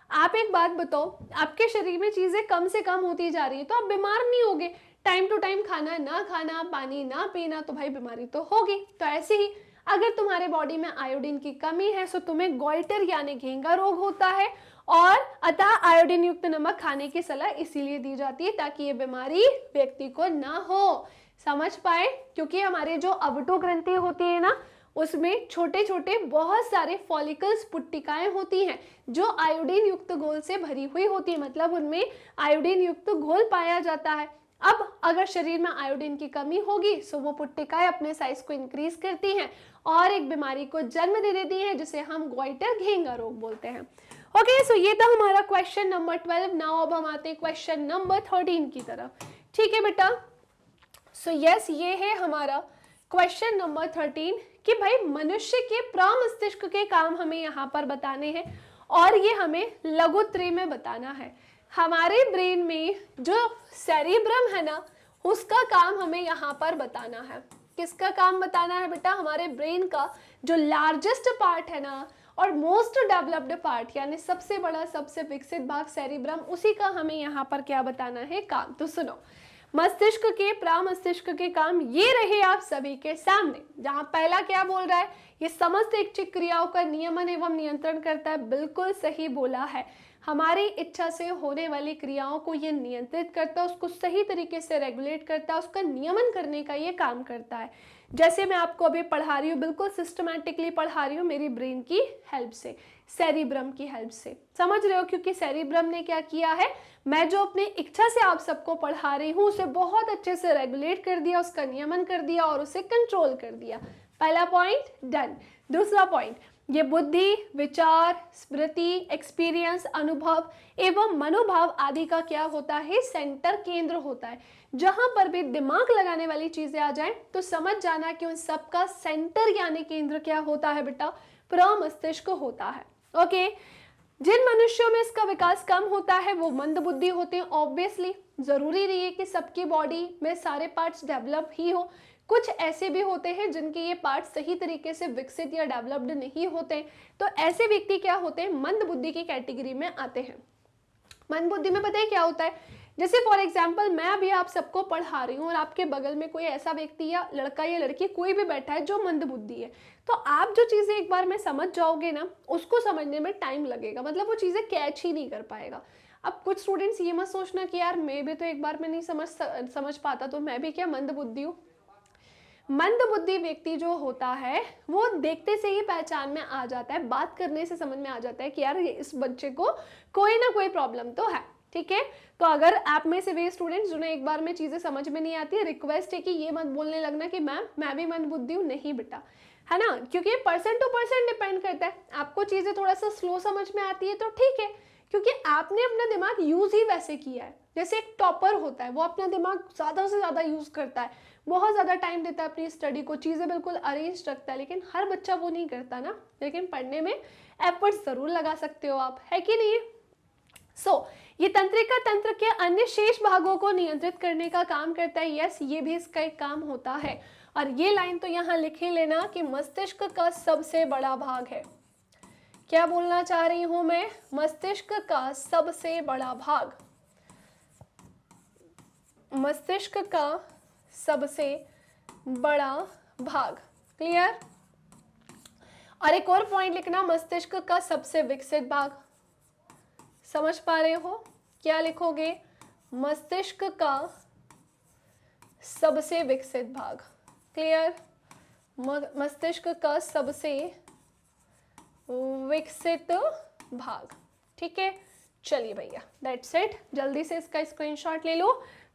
आप एक बात बताओ, आपके शरीर में चीजें कम से कम होती जा रही है तो आप बीमार नहीं होगे। टाइम टू टाइम खाना ना खाना, पानी ना पीना, तो भाई बीमारी तो होगी। तो ऐसे ही अगर तुम्हारे बॉडी में आयोडीन की कमी है तो तुम्हें गॉइटर यानी घेंगा रोग होता है, और अतः आयोडीन युक्त नमक खाने की सलाह इसीलिए दी जाती है ताकि ये बीमारी व्यक्ति को ना हो। समझ पाए, क्योंकि हमारे जो अवटो ग्रंथि होती है ना, उसमें छोटे छोटे बहुत सारे फॉलिकल्स, पुट्टिकाएं होती हैं जो आयोडीन युक्त घोल से भरी हुई होती है, मतलब उनमें आयोडीन युक्त घोल पाया जाता है। अब अगर शरीर में आयोडीन की कमी होगी तो वो पुट्टिकाएं अपने साइज को इंक्रीज करती हैं और एक बीमारी को जन्म दे देती हैं जिसे हम गॉइटर घेंगा रोग बोलते हैं। ओके, सो ये था हमारा क्वेश्चन नंबर 12। नाउ अब हम आते हैं क्वेश्चन नंबर 13 की तरफ। ठीक है बेटा, सो यस, ये है हमारा क्वेश्चन नंबर 13 कि भाई मनुष्य के प्रमस्तिष्क के काम हमें यहाँ पर बताने हैं और ये हमें लघुत्रय में बताना है। हमारे ब्रेन में जो सेरिब्रम है ना, उसका काम हमें यहाँ पर बताना है। किसका काम बताना है बेटा, हमारे ब्रेन का जो लार्जेस्ट पार्ट है ना और मोस्ट डेवलप्ड पार्ट, यानी सबसे बड़ा सबसे विकसित भाग सेरिब्रम, उसी का हमें यहाँ पर क्या बताना है, काम। तो सुनो, मस्तिष्क के प्रमस्तिष्क के काम ये रहे आप सभी के सामने। जहां पहला क्या बोल रहा है, ये समस्त ऐच्छिक क्रियाओं का नियमन एवं नियंत्रण करता है। बिल्कुल सही बोला है, हमारी इच्छा से होने वाली क्रियाओं को ये नियंत्रित करता है, उसको सही तरीके से रेगुलेट करता है, उसका नियमन करने का ये काम करता है। जैसे मैं आपको अभी पढ़ा रही हूँ, बिल्कुल सिस्टमैटिकली पढ़ा रही हूँ मेरी ब्रेन की हेल्प से, सेरिब्रम की हेल्प से। समझ रहे हो, क्योंकि सेरिब्रम ने क्या किया है, मैं जो अपनी इच्छा से आप सबको पढ़ा रही हूँ उसे बहुत अच्छे से रेगुलेट कर दिया, उसका नियमन कर दिया और उसे कंट्रोल कर दिया। पहला पॉइंट डन। दूसरा पॉइंट, ये बुद्धि, विचार, स्मृति, एक्सपीरियंस, अनुभव एवं मनोभाव आदि का क्या होता है, सेंटर, केंद्र होता है। जहां पर भी दिमाग लगाने वाली चीजें आ जाएं तो समझ जाना कि उन सबका सेंटर यानी केंद्र क्या होता है बेटा, प्रमस्तिष्क होता है। ओके, जिन मनुष्यों में इसका विकास कम होता है वो मंद बुद्धि होते हैं। ऑब्वियसली जरूरी नहीं है कि सबकी बॉडी में सारे पार्ट्स डेवलप ही हो, कुछ ऐसे भी होते हैं जिनके ये पार्ट सही तरीके से विकसित या डेवलप्ड नहीं होते, तो ऐसे व्यक्ति क्या होते हैं, मंद बुद्धि की कैटेगरी में आते हैं। मंद बुद्धि में पता है क्या होता है, जैसे फॉर एग्जाम्पल मैं अभी आप सबको पढ़ा रही हूँ और आपके बगल में कोई ऐसा व्यक्ति या लड़का या लड़की कोई भी बैठा है जो मंद बुद्धि है, तो आप जो चीजें एक बार में समझ जाओगे ना, उसको समझने में टाइम लगेगा, मतलब वो चीजें कैच ही नहीं कर पाएगा। अब कुछ स्टूडेंट्स ये मत सोचना कि यार मैं भी तो एक बार में नहीं समझ पाता, तो मैं भी क्या मंद बुद्धि हूँ। मंद बुद्धि व्यक्ति जो होता है वो देखते से ही पहचान में आ जाता है, बात करने से समझ में आ जाता है कि यार इस बच्चे को कोई ना कोई प्रॉब्लम तो है। ठीक है, तो अगर आप में से वे स्टूडेंट्स जिन्हें एक बार में चीजें समझ में नहीं आती है, रिक्वेस्ट है कि ये मत बोलने लगना कि मैम मैं भी मंद बुद्धि हूँ, नहीं बेटा, है ना, क्योंकि पर्सन टू पर्सन डिपेंड करता है। आपको चीजें थोड़ा सा स्लो समझ में आती है तो ठीक है, क्योंकि आपने अपना दिमाग यूज ही वैसे किया है। जैसे एक टॉपर होता है, वो अपना दिमाग ज्यादा से ज्यादा यूज करता है, बहुत ज्यादा टाइम देता है अपनी स्टडी को, चीजें बिल्कुल अरेंज रखता है, लेकिन हर बच्चा वो नहीं करता ना। लेकिन पढ़ने में एफर्ट्स जरूर लगा सकते हो आप, है कि नहीं। सो ये तंत्रिका तंत्र के अन्य शेष भागों को नियंत्रित करने का काम करता है। यस, ये भी इसका एक काम होता है। और ये लाइन तो यहाँ लिख ही लेना कि मस्तिष्क का सबसे बड़ा भाग है। क्या बोलना चाह रही हूं मैं, मस्तिष्क का सबसे बड़ा भाग, मस्तिष्क का सबसे बड़ा भाग। क्लियर। और एक और पॉइंट लिखना, मस्तिष्क का सबसे विकसित भाग। समझ पा रहे हो, क्या लिखोगे, मस्तिष्क का सबसे विकसित भाग। क्लियर, मस्तिष्क का सबसे विकसित भाग। ठीक है, चलिए भैया, दैट्स इट। जल्दी से इसका स्क्रीनशॉट ले लो,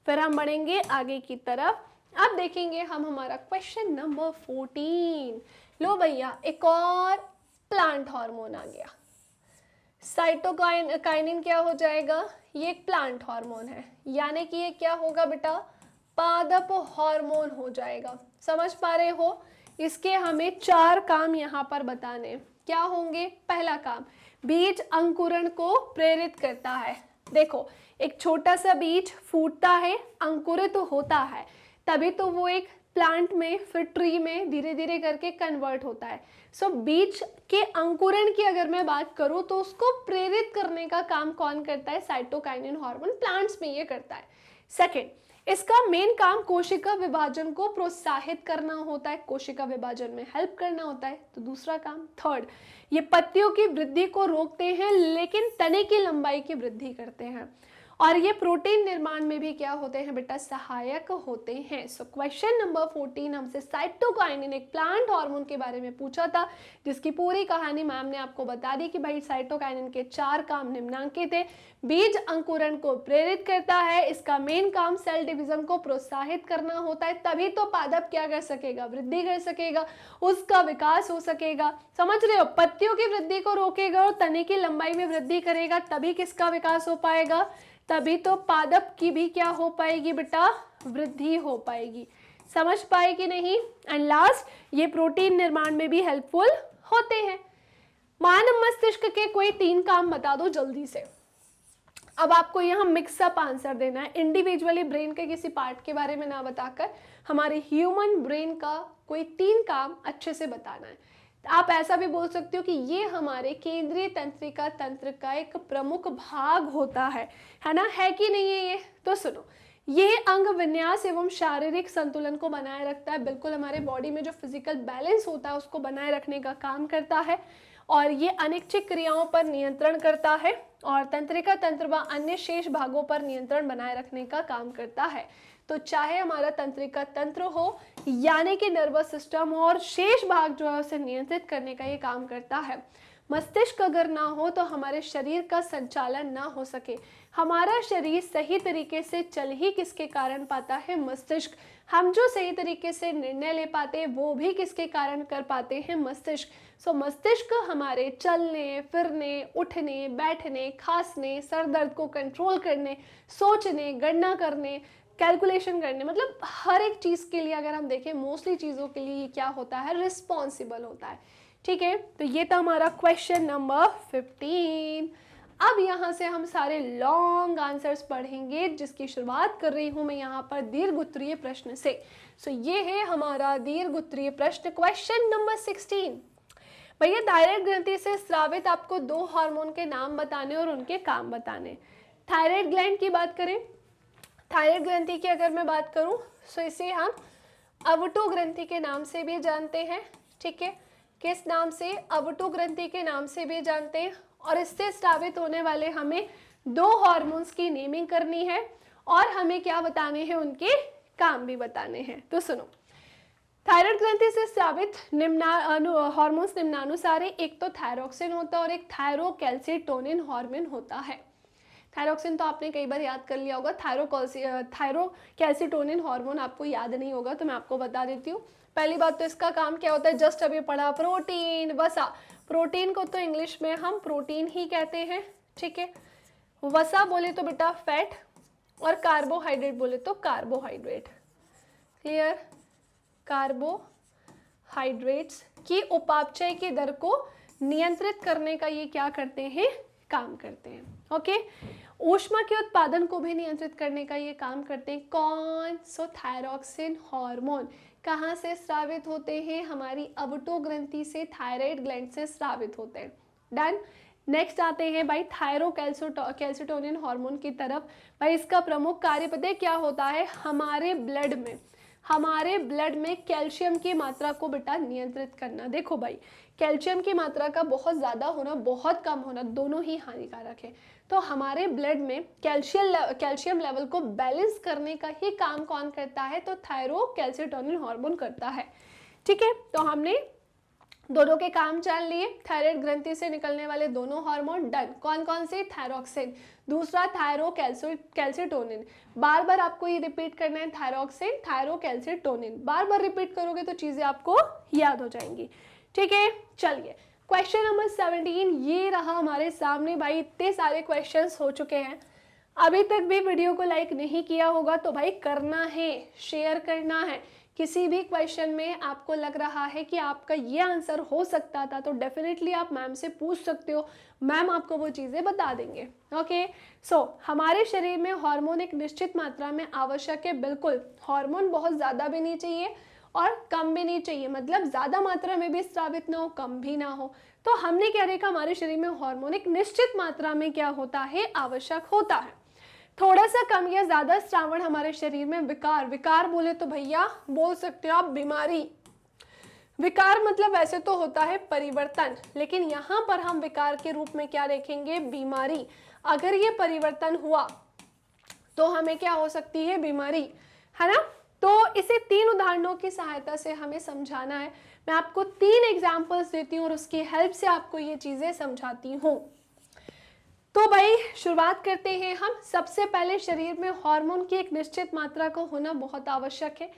फिर हम बढ़ेंगे आगे की तरफ। अब देखेंगे हम हमारा क्वेश्चन नंबर 14। लो भैया, एक और प्लांट हार्मोन आ गया, साइटोकाइनिन क्या हो जाएगा, ये एक प्लांट हार्मोन है, यानी कि ये क्या होगा बेटा, पादप हार्मोन हो जाएगा। समझ पा रहे हो, इसके हमें 4 काम यहाँ पर बताने। क्या होंगे, पहला काम, बीज अंकुरण को प्रेरित करता है। देखो, एक छोटा सा बीज फूटता है, अंकुरित तो होता है, तभी तो वो एक प्लांट में, फिर ट्री में धीरे धीरे करके कन्वर्ट होता है। सो बीज के अंकुरण की अगर मैं बात करूं तो उसको प्रेरित करने का काम कौन करता है? साइटोकाइनिन हार्मोन प्लांट्स में ये करता है। सेकेंड, इसका मेन काम कोशिका विभाजन को प्रोत्साहित करना होता है, कोशिका विभाजन में हेल्प करना होता है। तो दूसरा काम। थर्ड, ये पत्तियों की वृद्धि को रोकते हैं लेकिन तने की लंबाई की वृद्धि करते हैं। और ये प्रोटीन निर्माण में भी क्या होते हैं बेटा? सहायक होते हैं। सो क्वेश्चन नंबर 14 हमसे साइटोकाइनिन एक प्लांट हार्मोन के बारे में पूछा था, जिसकी पूरी कहानी मैम ने आपको बता दी कि भाई साइटोकाइनिन के 4 काम निम्नांकित है। बीज अंकुरण को प्रेरित करता है, इसका मेन काम सेल डिवीजन को प्रोत्साहित करना होता है, तभी तो पादप क्या कर सकेगा? वृद्धि कर सकेगा, उसका विकास हो सकेगा। समझ रहे हो? पत्तियों की वृद्धि को रोकेगा और तने की लंबाई में वृद्धि करेगा, तभी किसका विकास हो पाएगा? तभी तो पादप की भी क्या हो पाएगी बेटा? वृद्धि हो पाएगी। समझ पाए कि नहीं? एंड लास्ट, ये प्रोटीन निर्माण में भी हेल्पफुल होते हैं। मानव मस्तिष्क के कोई 3 काम बता दो जल्दी से। अब आपको यहाँ मिक्सअप आंसर देना है, इंडिविजुअली ब्रेन के किसी पार्ट के बारे में ना बताकर हमारे ह्यूमन ब्रेन का कोई 3 काम अच्छे से बताना है। आप ऐसा भी बोल सकते हो कि ये हमारे केंद्रीय तंत्रिका तंत्र का एक प्रमुख भाग होता है ना? है कि नहीं है ये? तो सुनो, ये अंग विन्यास एवं शारीरिक संतुलन को बनाए रखता है। बिल्कुल हमारे बॉडी में जो फिजिकल बैलेंस होता है उसको बनाए रखने का काम करता है, और ये अनैच्छिक क्रियाओं पर नियंत्रण करता है, और तंत्रिका तंत्र व अन्य शेष भागों पर नियंत्रण बनाए रखने का काम करता है। तो चाहे हमारा तंत्रिका तंत्र हो यानी कि नर्वस सिस्टम हो, और शेष भाग जो है उसे नियंत्रित करने का ये काम करता है। मस्तिष्क अगर ना हो तो हमारे शरीर का संचालन ना हो सके। हमारा शरीर सही तरीके से चल ही किसके कारण पाता है? मस्तिष्क। हम जो सही तरीके से निर्णय ले पाते हैं वो भी किसके कारण कर पाते हैं? मस्तिष्क। सो मस्तिष्क हमारे चलने, फिरने, उठने, बैठने, खांसने, सर दर्द को कंट्रोल करने, सोचने, गणना करने, कैलकुलेशन करने, मतलब हर एक चीज़ के लिए अगर हम देखें, मोस्टली चीज़ों के लिए ये क्या होता है? रिस्पॉन्सिबल होता है। ठीक है, तो ये था हमारा क्वेश्चन नंबर 15। अब यहाँ से हम सारे लॉन्ग आंसर्स पढ़ेंगे, जिसकी शुरुआत कर रही हूँ मैं यहाँ पर दीर्घ उत्तरीय प्रश्न से। सो ये है हमारा दीर्घ उत्तरीय प्रश्न, क्वेश्चन नंबर 16। भैया, थायराइड ग्रंथि से स्रावित आपको 2 हार्मोन के नाम बताने और उनके काम बताने। थायराइड ग्लैंड की बात करें, थायराइड ग्रंथि की अगर मैं बात करूं तो इसे हम अवटो ग्रंथि के नाम से भी जानते हैं। ठीक है, किस नाम से? अवटो ग्रंथि के नाम से भी जानते हैं। और इससे स्रावित होने वाले हमें 2 हार्मोन्स की नेमिंग करनी है, और हमें क्या बताने हैं? उनके काम भी बताने हैं। तो सुनो, थायराइड ग्रंथि से स्रावित हार्मोन्स निम्नानुसार है। एक तो थायरोक्सिन होता है और एक थायरोकैल्सिटोनिन हार्मोन होता है। थायरोक्सिन तो आपने कई बार याद कर लिया होगा, थायरोकैल्सिटोनिन हार्मोन आपको याद नहीं होगा, तो मैं आपको बता देती हूँ। पहली बात तो इसका काम क्या होता है? जस्ट अभी पढ़ा, प्रोटीन, वसा। प्रोटीन को तो इंग्लिश में हम प्रोटीन ही कहते हैं। ठीक है, वसा बोले तो बेटा फैट, और कार्बोहाइड्रेट बोले तो कार्बोहाइड्रेट। क्लियर? कार्बोहाइड्रेट्स की उपापचय की दर को नियंत्रित करने का ये क्या करते हैं? काम करते हैं। ओके, ऊष्मा के उत्पादन को भी नियंत्रित करने का ये काम करते हैं। कौन? सो थायरोक्सिन हार्मोन। कहाँ से स्रावित होते हैं? हमारी अवटो ग्रंथि से, थायराइड ग्लैंड से स्रावित होते हैं। डन। नेक्स्ट आते हैं भाई थायरोकैल्सिटोनिन हार्मोन की तरफ। भाई इसका प्रमुख कार्य पता है क्या होता है? हमारे ब्लड में कैल्शियम की मात्रा को बेटा नियंत्रित करना। देखो भाई, कैल्शियम की मात्रा का बहुत ज़्यादा होना, बहुत कम होना, दोनों ही हानिकारक है। तो हमारे ब्लड में कैल्शियम लेवल को बैलेंस करने का ही काम कौन करता है? तो थायरोकैल्सिटोनिन हार्मोन करता है। ठीक है, तो हमने दोनों के काम जान लिए। थायराइड ग्रंथि से निकलने वाले दोनों हार्मोन डन। कौन कौन से? थायरोक्सिन, दूसरा थायरोकैल्सिटोनिन। बार बार आपको ये रिपीट करना है, थायरोक्सिन, थायरोकैल्सिटोनिन। बार बार रिपीट करोगे तो चीज़ें आपको याद हो जाएंगी। ठीक है, चलिए क्वेश्चन नंबर 17 ये रहा हमारे सामने। भाई इतने सारे क्वेश्चंस हो चुके हैं, अभी तक भी वीडियो को लाइक नहीं किया होगा तो भाई करना है, शेयर करना है, किसी भी क्वेश्चन में आपको लग रहा है कि आपका ये आंसर हो सकता था, तो डेफिनेटली आप मैम से पूछ सकते हो, मैम आपको वो चीज़ें बता देंगे। ओके, सो हमारे शरीर में हार्मोन एक निश्चित मात्रा में आवश्यक है। बिल्कुल, हार्मोन बहुत ज़्यादा भी नहीं चाहिए और कम भी नहीं चाहिए, मतलब ज़्यादा मात्रा में भी स्रावित ना हो, कम भी ना हो। तो हमने क्या देखा, हमारे शरीर में हार्मोन एक निश्चित मात्रा में क्या होता है, आवश्यक होता है। थोड़ा सा कम या ज़्यादा स्रावण हमारे शरीर में विकार, विकार बोले तो भैया बोल सकते हो आप बीमारी। विकार मतलब वैसे तो होता है परिवर्तन, लेकिन यहाँ पर हम विकार के रूप में क्या देखेंगे, बीमारी। अगर ये परिवर्तन हुआ तो हमें क्या हो सकती है, बीमारी, है ना। तो इसे 3 उदाहरणों की सहायता से हमें समझाना है। मैं आपको 3 एग्जाम्पल्स देती हूँ और उसकी हेल्प से आपको ये चीज़ें समझाती हूँ। तो भाई शुरुआत करते हैं हम। सबसे पहले, शरीर में हार्मोन की एक निश्चित मात्रा का होना बहुत आवश्यक है।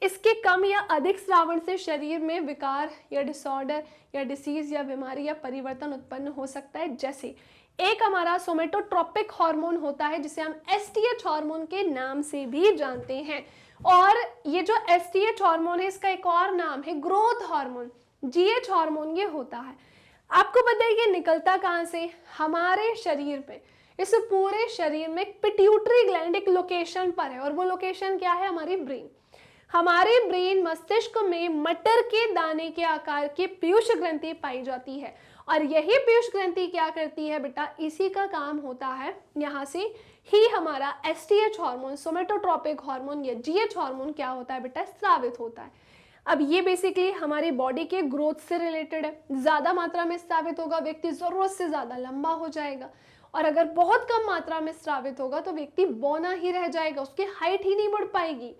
इसके कम या अधिक स्रावण से शरीर में विकार या डिसऑर्डर या डिसीज या बीमारी या परिवर्तन उत्पन्न हो सकता है। जैसे एक हमारा सोमेटोट्रोपिक हार्मोन होता है जिसे हम एसटीएच हार्मोन के नाम से भी जानते हैं। और ये जो एसटीएच हार्मोन है, इसका एक और नाम है ग्रोथ हार्मोन, जीएच हार्मोन ये होता है। आपको पता है ये निकलता कहाँ से, हमारे शरीर पे, इस पूरे शरीर में पिट्यूटरी ग्लैंड एक लोकेशन पर है, और वो लोकेशन क्या है, हमारी ब्रेन। हमारे ब्रेन मस्तिष्क में मटर के दाने के आकार की पीयूष ग्रंथि पाई जाती है, और यही पीयूष ग्रंथि क्या करती है बेटा, इसी का काम होता है, यहाँ से ही हमारा एसटीएच हार्मोन, सोमेटोट्रोपिक हार्मोन या जीएच हार्मोन क्या होता है बेटा, स्रावित होता है। अब ये बेसिकली हमारी बॉडी के ग्रोथ से रिलेटेड है। ज़्यादा मात्रा में स्रावित होगा, व्यक्ति ज़रूरत से ज़्यादा लंबा हो जाएगा, और अगर बहुत कम मात्रा में स्रावित होगा तो व्यक्ति बौना ही रह जाएगा, उसकी हाइट ही नहीं बढ़ पाएगी,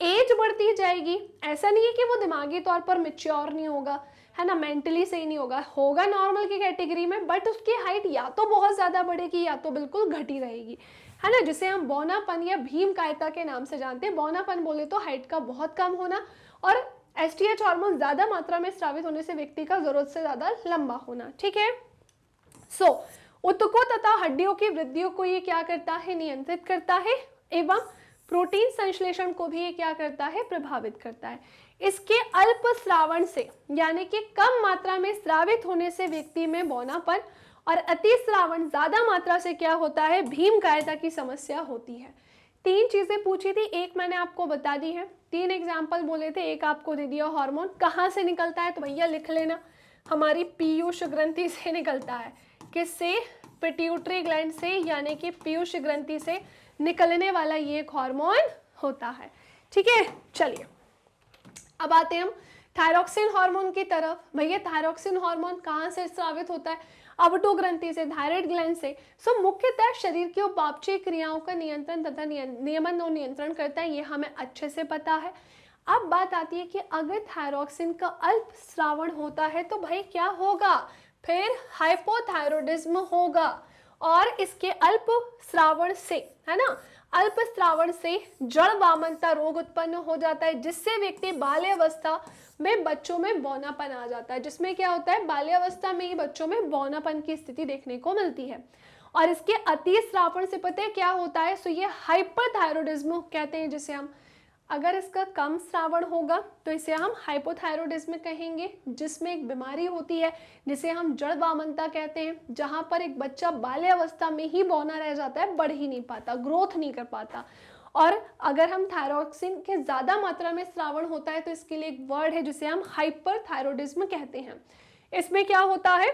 एज बढ़ती जाएगी। ऐसा नहीं है कि वो दिमागी तौर पर मैच्योर नहीं होगा, है ना, मेंटली सही नहीं होगा, होगा नॉर्मल की कैटेगरी में, बट उसकी हाइट या तो बहुत ज़्यादा बढ़ेगी या तो बिल्कुल घटी रहेगी, है ना, जिसे हम बौनापन या भीम कायता के नाम से जानते हैं। बौनापन बोले तो हाइट का बहुत कम होना, और एसटीएच हार्मोन ज़्यादा मात्रा में स्रावित होने से व्यक्ति का जरूरत से ज़्यादा लंबा होना। ठीक है, सो ऊतकों तथा हड्डियों की वृद्धियों को ये क्या करता है, नियंत्रित करता है, एवं प्रोटीन संश्लेषण को भी ये क्या करता है, प्रभावित करता है। इसके अल्प स्रावण से, यानी कि कम मात्रा में स्रावित होने से व्यक्ति में बौनापन, और अति स्रावण ज्यादा मात्रा से क्या होता है, भीम कायता की समस्या होती है। 3 चीजें पूछी थी, एक मैंने आपको बता दी है, 3 एग्जाम्पल बोले थे, एक आपको दे दिया। हार्मोन कहाँ से निकलता है, तो भैया लिख लेना, हमारी पीयूष ग्रंथि से निकलता है। किससे, पिट्यूटरी ग्लैंड से, यानी कि पीयूष ग्रंथि से निकलने वाला ये एक हार्मोन होता है। ठीक है, चलिए अब आते हैं हम थायरॉक्सिन हार्मोन की तरफ। भैया थायरॉक्सिन हार्मोन कहाँ से स्रावित होता है, अवटो ग्रंथि से, थायराइड ग्लैंड से। सो मुख्यतः शरीर की उपापचय क्रियाओं का नियंत्रण तथा नियमन और नियंत्रण करता है, ये हमें अच्छे से पता है। अब बात आती है कि अगर थायरॉक्सिन का अल्प स्रावण होता है तो भाई क्या होगा, फिर हाइपोथायरॉयडिज्म होगा, और इसके अल्प श्रावण से, है ना, अल्प श्रावण से जड़ वामनता रोग उत्पन्न हो जाता है, जिससे व्यक्ति बाल्यावस्था में बच्चों में बौनापन आ जाता है, जिसमें क्या होता है, बाल्यावस्था में ही बच्चों में बौनापन की स्थिति देखने को मिलती है। और इसके अति श्रावण से पता है क्या होता है, सो ये हाइपरथायरॉयडिज्म कहते हैं, जिसे हम, अगर इसका कम श्रावण होगा तो इसे हम हाइपोथायरॉयडिज्म कहेंगे, जिसमें एक बीमारी होती है जिसे हम जड़ वामनता कहते हैं, जहां पर एक बच्चा बाल्यावस्था में ही बौना रह जाता है, बढ़ ही नहीं पाता, ग्रोथ नहीं कर पाता। और अगर हम थायरॉक्सिन के ज़्यादा मात्रा में श्रावण होता है तो इसके लिए एक वर्ड है जिसे हम हाइपरथायरॉयडिज्म कहते हैं। इसमें क्या होता है,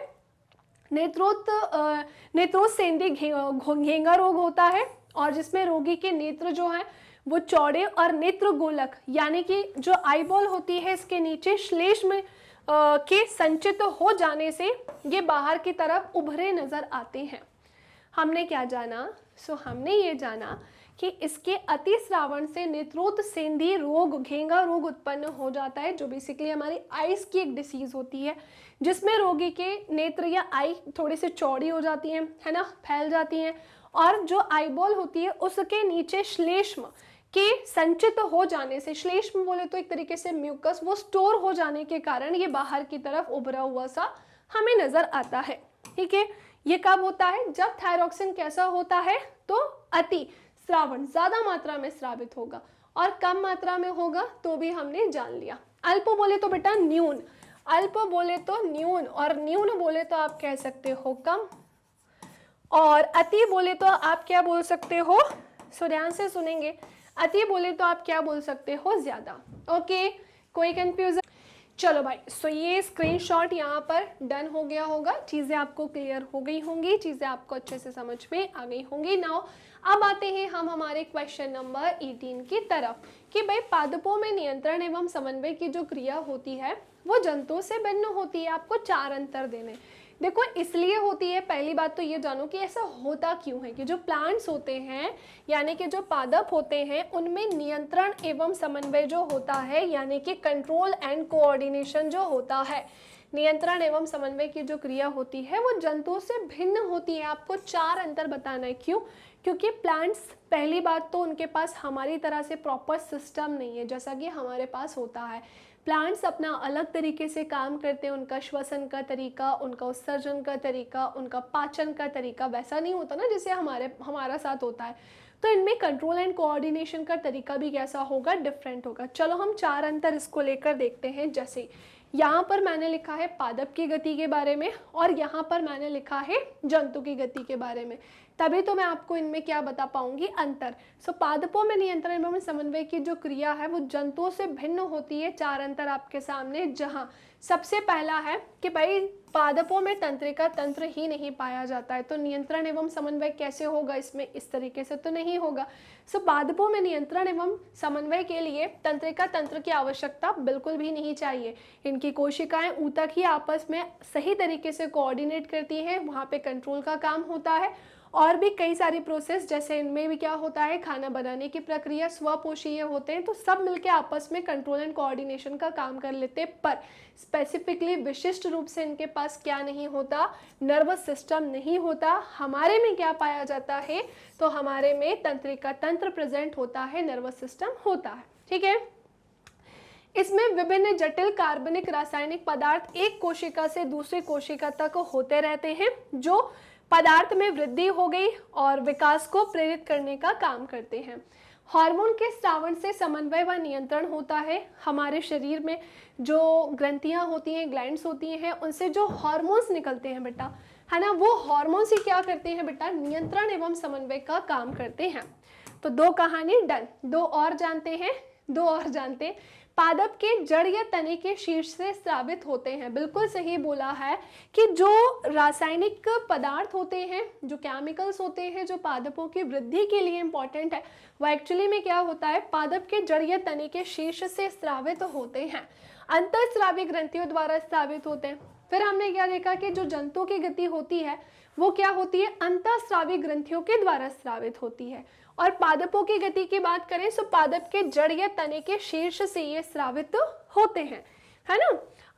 नेत्रोत्सेंदी घेंगा रोग होता है, और जिसमें रोगी के नेत्र जो है वो चौड़े और नेत्र गोलक, यानी कि जो आईबॉल होती है इसके नीचे श्लेष्म के संचित हो जाने से ये बाहर की तरफ उभरे नजर आते हैं। हमने क्या जाना, हमने ये जाना कि इसके अतिस्रावण से नेत्रोत्सेंदी रोग, घेंगा रोग उत्पन्न हो जाता है, जो बेसिकली हमारी आईज की एक डिसीज होती है, जिसमें रोगी के नेत्र या आई थोड़ी सी चौड़ी हो जाती हैं, है ना, फैल जाती हैं, और जो आईबॉल होती है उसके नीचे श्लेष्म के संचित हो जाने से, श्लेष्म बोले तो एक तरीके से म्यूकस, वो स्टोर हो जाने के कारण ये बाहर की तरफ उभरा हुआ सा हमें नजर आता है। ठीक है, ये कब होता है, जब थायरॉक्सिन कैसा होता है, तो अति श्रावण, ज्यादा मात्रा में स्रावित होगा, और कम मात्रा में होगा तो भी हमने जान लिया। अल्प बोले तो बेटा न्यून, अल्प बोले तो न्यून, और न्यून बोले तो आप कह सकते हो कम, और अति बोले तो आप क्या बोल सकते हो, ध्यान से सुनेंगे, अति बोले तो आप क्या बोल सकते हो, ज्यादा। ओके, कोई कंफ्यूजन? चलो भाई, सो ये स्क्रीनशॉट यहाँ पर डन हो गया होगा, चीज़ें आपको क्लियर हो गई होंगी, चीज़ें आपको अच्छे से समझ में आ गई होंगी। नाउ अब आते हैं हम हमारे क्वेश्चन नंबर 18 की तरफ कि भाई पादपों में नियंत्रण एवं समन्वय की जो क्रिया होती है वो जंतुओं से भिन्न होती है। आपको 4 अंतर देने। देखो इसलिए होती है, पहली बात तो ये जानो कि ऐसा होता क्यों है कि जो प्लांट्स होते हैं यानी कि जो पादप होते हैं उनमें नियंत्रण एवं समन्वय जो होता है यानी कि कंट्रोल एंड कोऑर्डिनेशन जो होता है, नियंत्रण एवं समन्वय की जो क्रिया होती है वो जंतुओं से भिन्न होती है। आपको 4 अंतर बताना है। क्यों? क्योंकि प्लांट्स, पहली बात तो उनके पास हमारी तरह से प्रॉपर सिस्टम नहीं है जैसा कि हमारे पास होता है। प्लांट्स अपना अलग तरीके से काम करते हैं, उनका श्वसन का तरीका, उनका उत्सर्जन का तरीका, उनका पाचन का तरीका वैसा नहीं होता ना जैसे हमारा साथ होता है। तो इनमें कंट्रोल एंड कोऑर्डिनेशन का तरीका भी कैसा होगा, डिफरेंट होगा। चलो हम 4 अंतर इसको लेकर देखते हैं। जैसे यहाँ पर मैंने लिखा है पादप की गति के बारे में और यहाँ पर मैंने लिखा है जंतु की गति के बारे में, तभी तो मैं आपको इनमें क्या बता पाऊंगी, अंतर। सो पादपों में नियंत्रण एवं समन्वय की जो क्रिया है वो जंतुओं से भिन्न होती है। 4 अंतर आपके सामने, जहाँ सबसे पहला है कि भाई पादपों में तंत्रिका तंत्र ही नहीं पाया जाता है, तो नियंत्रण एवं समन्वय कैसे होगा इसमें, इस तरीके से तो नहीं होगा। सो पादपों में नियंत्रण एवं समन्वय के लिए तंत्रिका तंत्र की आवश्यकता बिल्कुल भी नहीं चाहिए। इनकी कोशिकाएं ऊतक ही आपस में सही तरीके से कोऑर्डिनेट करती हैं, वहाँ पे कंट्रोल का काम होता है। और भी कई सारी प्रोसेस, जैसे इनमें भी क्या होता है, खाना बनाने की प्रक्रिया स्वपोषीय होते हैं, तो सब मिलके आपस में कंट्रोल एंड कोऑर्डिनेशन का काम कर लेते हैं। पर स्पेसिफिकली विशिष्ट रूप से इनके पास क्या नहीं होता, नर्वस सिस्टम नहीं होता। हमारे में क्या पाया जाता है, तो हमारे में तंत्रिका तंत्र प्रेजेंट होता है, नर्वस सिस्टम होता है। ठीक है, इसमें विभिन्न जटिल कार्बनिक रासायनिक पदार्थ एक कोशिका से दूसरी कोशिका तक होते रहते हैं, जो पदार्थ में वृद्धि हो गई और विकास को प्रेरित करने का काम करते हैं। हार्मोन के स्रावण से समन्वय व नियंत्रण होता है। हमारे शरीर में जो ग्रंथियां होती हैं, ग्लैंड्स होती हैं, उनसे जो हार्मोन्स निकलते हैं बेटा, है ना, वो हार्मोन्स ही क्या करते हैं बेटा, नियंत्रण एवं समन्वय का काम करते हैं। तो 2 कहानी डन। 2 और जानते हैं। पादप के जड़ या तने के शीर्ष से स्रावित होते हैं। बिल्कुल सही बोला है कि जो रासायनिक पदार्थ होते हैं, जो केमिकल्स होते हैं, जो पादपों की वृद्धि के लिए इंपॉर्टेंट है, वो एक्चुअली में क्या होता है, पादप के जड़ या तने के शीर्ष से स्रावित होते हैं, अंतःस्रावी ग्रंथियों द्वारा स्रावित होते हैं। फिर हमने क्या देखा कि जो जंतु की गति होती है वो क्या होती है, अंतःस्रावी ग्रंथियों के द्वारा स्रावित होती है। और पादपों की गति की बात करें तो पादप के जड़ या तने के शीर्ष से ये स्रावित होते हैं, है ना।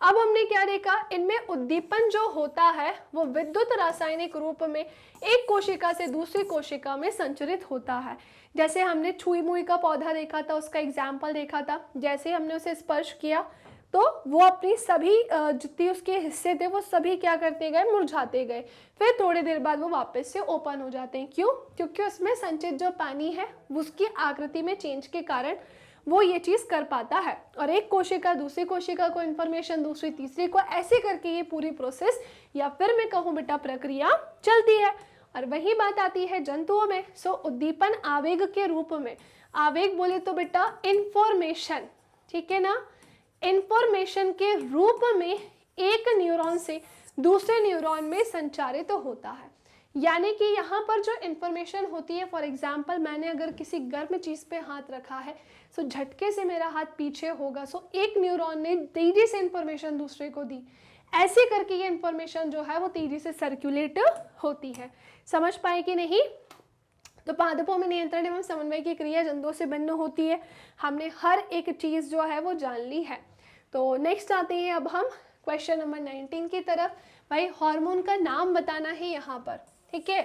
अब हमने क्या देखा, इनमें उद्दीपन जो होता है वो विद्युत रासायनिक रूप में एक कोशिका से दूसरी कोशिका में संचरित होता है। जैसे हमने छुई मुई का पौधा देखा था, उसका एग्जाम्पल देखा था, जैसे हमने उसे स्पर्श किया तो वो अपनी सभी जितने उसके हिस्से थे वो सभी क्या करते गए, मुरझाते गए। फिर थोड़ी देर बाद वो वापस से ओपन हो जाते हैं। क्यों? क्योंकि उसमें संचित जो पानी है उसकी आकृति में चेंज के कारण वो ये चीज़ कर पाता है। और एक कोशिका दूसरी कोशिका को इन्फॉर्मेशन, दूसरी तीसरी को, ऐसे करके ये पूरी प्रोसेस या फिर मैं कहूँ बेटा प्रक्रिया चलती है। और वही बात आती है जंतुओं में। सो उद्दीपन आवेग के रूप में, आवेग बोले तो बेटा इंफॉर्मेशन, ठीक है ना, इंफॉर्मेशन के रूप में एक न्यूरॉन से दूसरे न्यूरॉन में संचारित तो होता है। यानी कि यहाँ पर जो इंफॉर्मेशन होती है, फॉर एग्जांपल मैंने अगर किसी गर्म चीज़ पे हाथ रखा है, सो झटके से मेरा हाथ पीछे होगा, सो एक न्यूरॉन ने तेजी से इंफॉर्मेशन दूसरे को दी, ऐसे करके ये इंफॉर्मेशन जो है वो तेजी से सर्कुलेट होती है। समझ पाए कि नहीं? तो पादपों में नियंत्रण एवं समन्वय की क्रिया जंतुओं से भिन्न होती है। हमने हर एक चीज़ जो है वो जान ली है। तो नेक्स्ट आते हैं अब हम क्वेश्चन नंबर 19 की तरफ। भाई हार्मोन का नाम बताना है यहाँ पर, ठीक है।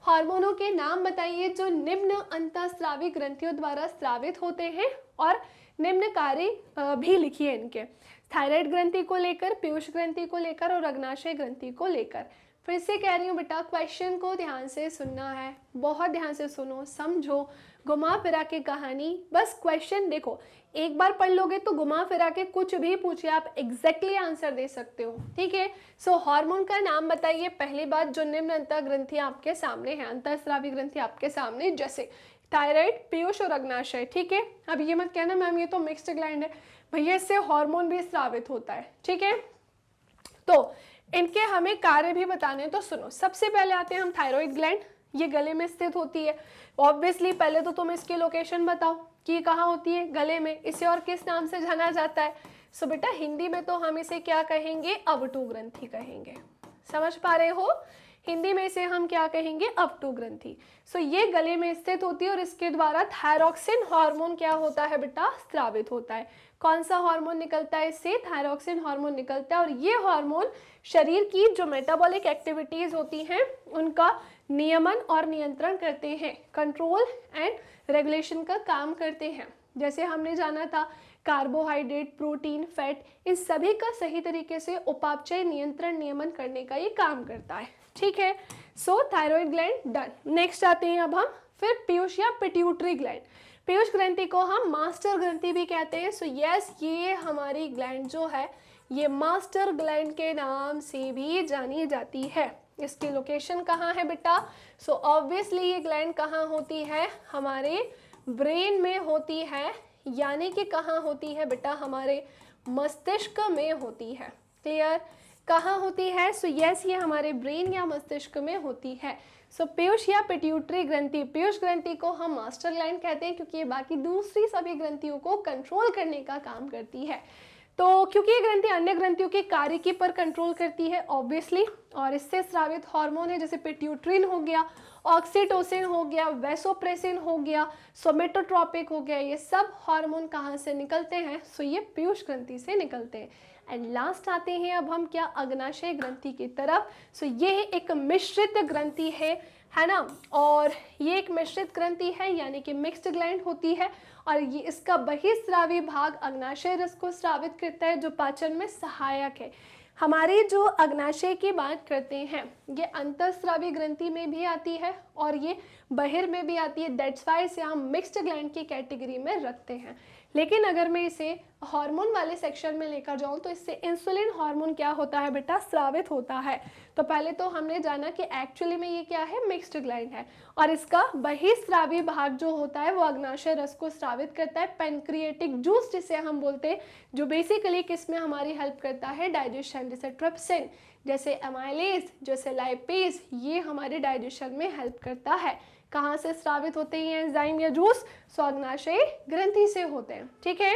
हार्मोनों के नाम बताइए जो निम्न अंतःस्रावी ग्रंथियों द्वारा स्रावित होते हैं, और निम्न कार्य भी लिखिए इनके, थायराइड ग्रंथि को लेकर, पीयूष ग्रंथि को लेकर और अग्नाशय ग्रंथि को लेकर। फिर से कह रही हूँ बेटा, क्वेश्चन को ध्यान से सुनना है, बहुत ध्यान से सुनो, समझो, घुमा फिरा के कहानी, बस क्वेश्चन देखो, एक बार पढ़ लोगे तो घुमा फिरा के कुछ भी पूछिए आप एग्जैक्टली आंसर दे सकते हो, ठीक है। सो हार्मोन का नाम बताइए। पहली बात, जो निम्न अंतः ग्रंथि आपके सामने है, अंतःस्रावी ग्रंथि आपके सामने, जैसे थायराइड, पीयूष और अग्नाशय, ठीक है। अब ये मत कहना मैम ये तो मिक्स्ड ग्लैंड है, भैया इससे हार्मोन भी स्रावित होता है, ठीक है। तो इनके हमें कार्य भी बताने, तो सुनो, सबसे पहले आते हैं हम थायराइड ग्लैंड, ये गले में स्थित होती है। ऑब्वियसली पहले तो तुम इसकी लोकेशन बताओ कि कहाँ होती है, गले में। इसे और किस नाम से जाना जाता है? सो बेटा हिंदी में तो हम इसे क्या कहेंगे, अवटु ग्रंथि कहेंगे। समझ पा रहे हो? हिंदी में इसे हम क्या कहेंगे, अवटु ग्रंथि। सो ये गले में स्थित होती है और इसके द्वारा थायरॉक्सिन हार्मोन क्या होता है बेटा, स्रावित होता है। कौन सा हार्मोन निकलता है इससे? थायरॉक्सिन हार्मोन निकलता है। और ये हार्मोन शरीर की जो मेटाबॉलिक एक्टिविटीज होती हैं उनका नियमन और नियंत्रण करते हैं, कंट्रोल एंड रेगुलेशन का काम करते हैं। जैसे हमने जाना था कार्बोहाइड्रेट, प्रोटीन, फैट, इन सभी का सही तरीके से उपापचय, नियंत्रण, नियमन करने का ये काम करता है, ठीक है। सो थायराइड ग्लैंड डन। नेक्स्ट आते हैं अब हम फिर पीयूष या पिट्यूटरी ग्लैंड। पीयूष ग्रंथि को हम मास्टर ग्रंथि भी कहते हैं। सो यस, ये हमारी ग्लैंड जो है ये मास्टर ग्लैंड के नाम से भी जानी जाती है। इसकी लोकेशन कहाँ है बेटा? सो ऑब्वियसली ये ग्लैंड कहाँ होती है, हमारे ब्रेन में होती है, यानी कि कहाँ होती है बेटा, हमारे मस्तिष्क में होती है। क्लियर? कहाँ होती है? सो यस, ये हमारे ब्रेन या मस्तिष्क में होती है। सो पीयूष या पिट्यूटरी ग्रंथि, पीयूष ग्रंथि को हम मास्टर ग्लैंड कहते हैं क्योंकि ये बाकी दूसरी सभी ग्रंथियों को कंट्रोल करने का काम करती है। तो क्योंकि ये ग्रंथि अन्य ग्रंथियों के कार्य की पर कंट्रोल करती है ऑब्वियसली, और इससे स्रावित हार्मोन है जैसे पिट्यूटरिन हो गया, ऑक्सीटोसिन हो गया, वैसोप्रेसिन हो गया, सोमेटोट्रोपिक हो गया, ये सब हार्मोन कहाँ से निकलते हैं? सो ये पीयूष ग्रंथि से निकलते हैं। एंड लास्ट आते हैं अब हम क्या, अग्नाशय ग्रंथि की तरफ। सो ये एक मिश्रित ग्रंथि है ना, और ये एक मिश्रित ग्रंथि है यानी कि मिक्स्ड ग्लैंड होती है, और ये इसका बहिस्रावी भाग अग्नाशय रस को स्रावित करता है जो पाचन में सहायक है। हमारी जो अग्नाशय की बात करते हैं ये अंतःस्रावी ग्रंथि में भी आती है और ये बहिर में भी आती है, दैट्स वाई इसे हम मिक्स्ड ग्लैंड की कैटेगरी में रखते हैं। लेकिन अगर मैं इसे हार्मोन वाले सेक्शन में लेकर जाऊं तो इससे इंसुलिन हार्मोन क्या होता है बेटा, स्रावित होता है। तो पहले तो हमने जाना कि एक्चुअली में ये क्या है, मिक्स्ड ग्लैंड है, और इसका बहिस्रावी भाग जो होता है वो अग्नाशय रस को स्रावित करता है, पैनक्रिएटिक जूस जिसे हम बोलते हैं, जो बेसिकली किस में हमारी हेल्प करता है, डाइजेशन, जैसे ट्रिप्सिन, जैसे एमाइलेज, जैसे लाइपेज, ये हमारे डाइजेशन में हेल्प करता है। कहाँ से स्रावित होते हैं एंजाइम या जूस? अग्नाशय ग्रंथि से होते हैं, ठीक है।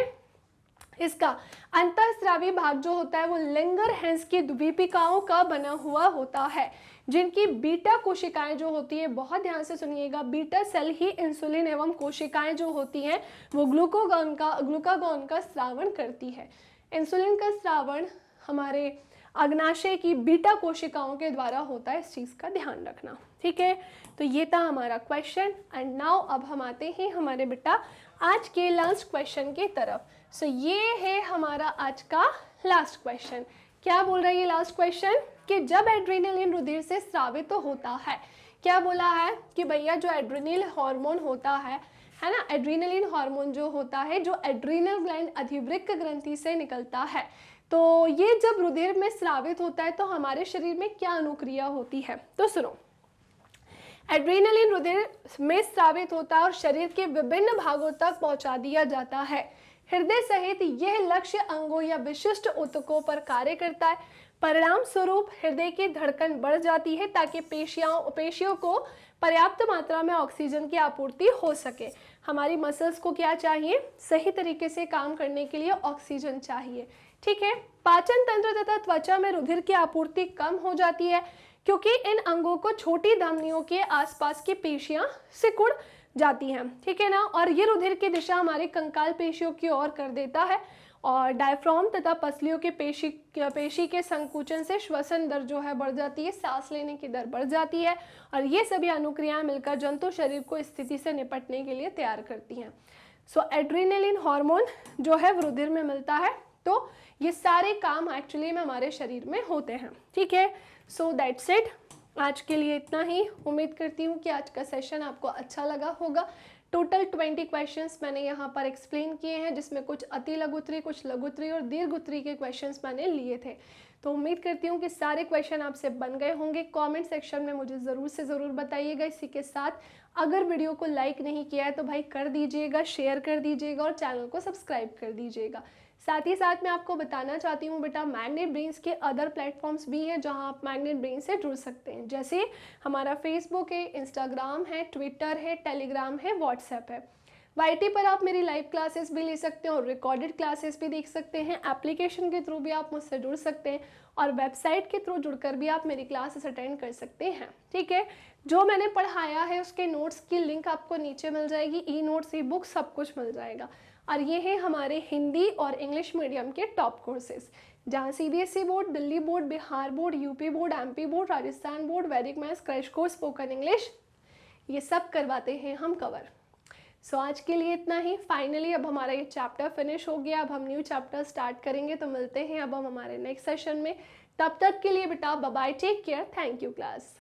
इसका अंतःस्रावी भाग जो होता है वो लैंगरहैंस की द्वीपिकाओं का बना हुआ होता है, जिनकी बीटा कोशिकाएं जो होती है, बहुत ध्यान से सुनिएगा, बीटा सेल ही इंसुलिन एवं कोशिकाएं जो होती हैं वो ग्लूकागॉन का स्रावण करती है। इंसुलिन का स्रावण हमारे अग्नाशय की बीटा कोशिकाओं के द्वारा होता है, इस चीज़ का ध्यान रखना, ठीक है। तो ये था हमारा क्वेश्चन। एंड नाउ अब हम आते हैं हमारे बेटा आज के लास्ट क्वेश्चन की तरफ। सो ये है हमारा आज का लास्ट क्वेश्चन। क्या बोल रहा है ये लास्ट क्वेश्चन? कि जब एड्रेनलिन रुधिर से स्रावित तो होता है, क्या बोला है कि भैया जो एड्रेनल हार्मोन होता है ना, एड्रेनलिन हार्मोन जो होता है, जो एड्रीनल ग्लैंड अधिवृक्क ग्रंथि से निकलता है, तो ये जब रुधिर में स्रावित होता है तो हमारे शरीर में क्या अनुक्रिया होती है? तो सुनो, एड्रेनलिन रुधिर में स्रावित होता है और शरीर के विभिन्न भागों तक पहुंचा दिया जाता है। हृदय सहित यह लक्ष्य अंगों या विशिष्ट ऊतकों पर कार्य करता है। परिणाम स्वरूप हृदय की धड़कन बढ़ जाती है ताकि पेशियों को पर्याप्त मात्रा में ऑक्सीजन की आपूर्ति हो सके। हमारी मसल्स को क्या चाहिए? सही तरीके से काम करने के लिए ऑक्सीजन चाहिए, ठीक है। पाचन तंत्र तथा त्वचा में रुधिर की आपूर्ति कम हो जाती है क्योंकि इन अंगों को छोटी धमनियों के आसपास की पेशियां सिकुड़ जाती हैं, ठीक है ना, और ये रुधिर की दिशा हमारे कंकाल पेशियों की ओर कर देता है, और डायफ्राम तथा पसलियों के पेशी के संकुचन से श्वसन दर जो है बढ़ जाती है, सांस लेने की दर बढ़ जाती है, और ये सभी अनुक्रियाएं मिलकर जंतु शरीर को इस स्थिति से निपटने के लिए तैयार करती हैं। सो एड्रेनलिन हार्मोन जो है रुधिर में मिलता है, तो ये सारे काम एक्चुअली में हमारे शरीर में होते हैं, ठीक है। सो दैट्स इट, आज के लिए इतना ही। उम्मीद करती हूँ कि आज का सेशन आपको अच्छा लगा होगा। टोटल 20 क्वेश्चंस मैंने यहाँ पर एक्सप्लेन किए हैं, जिसमें कुछ अति लघु उत्तरीय, कुछ लघु उत्तरीय और दीर्घ उत्तरीय के क्वेश्चंस मैंने लिए थे। तो उम्मीद करती हूँ कि सारे क्वेश्चन आपसे बन गए होंगे। कमेंट सेक्शन में मुझे ज़रूर से ज़रूर बताइएगा। इसी के साथ अगर वीडियो को लाइक नहीं किया है तो भाई कर दीजिएगा, शेयर कर दीजिएगा और चैनल को सब्सक्राइब कर दीजिएगा। साथ ही साथ मैं आपको बताना चाहती हूँ बेटा, मैग्नेट ब्रेन्स के अदर प्लेटफॉर्म्स भी हैं जहाँ आप मैग्नेट ब्रेन से जुड़ सकते हैं। जैसे हमारा फेसबुक है, इंस्टाग्राम है, ट्विटर है, टेलीग्राम है, व्हाट्सएप है। YT पर आप मेरी लाइव क्लासेस भी ले सकते हैं और रिकॉर्डेड क्लासेस भी देख सकते हैं। एप्लीकेशन के थ्रू भी आप मुझसे जुड़ सकते हैं और वेबसाइट के थ्रू जुड़कर भी आप मेरी क्लासेस अटेंड कर सकते हैं। ठीक है, जो मैंने पढ़ाया है उसके नोट्स की लिंक आपको नीचे मिल जाएगी। ई नोट्स, ई बुक सब कुछ मिल जाएगा। और ये है हमारे हिंदी और इंग्लिश मीडियम के टॉप कोर्सेज, जहाँ CBSE board, Delhi board, Bihar board, UP board, MP board, Rajasthan board, Vedic maths, crash course, spoken English, ये सब करवाते हैं हम कवर। सो आज के लिए इतना ही। फाइनली अब हमारा ये चैप्टर फिनिश हो गया। अब हम न्यू चैप्टर स्टार्ट करेंगे। तो मिलते हैं अब हम हमारे नेक्स्ट सेशन में। तब तक के लिए बेटा bye bye, take care, thank you class.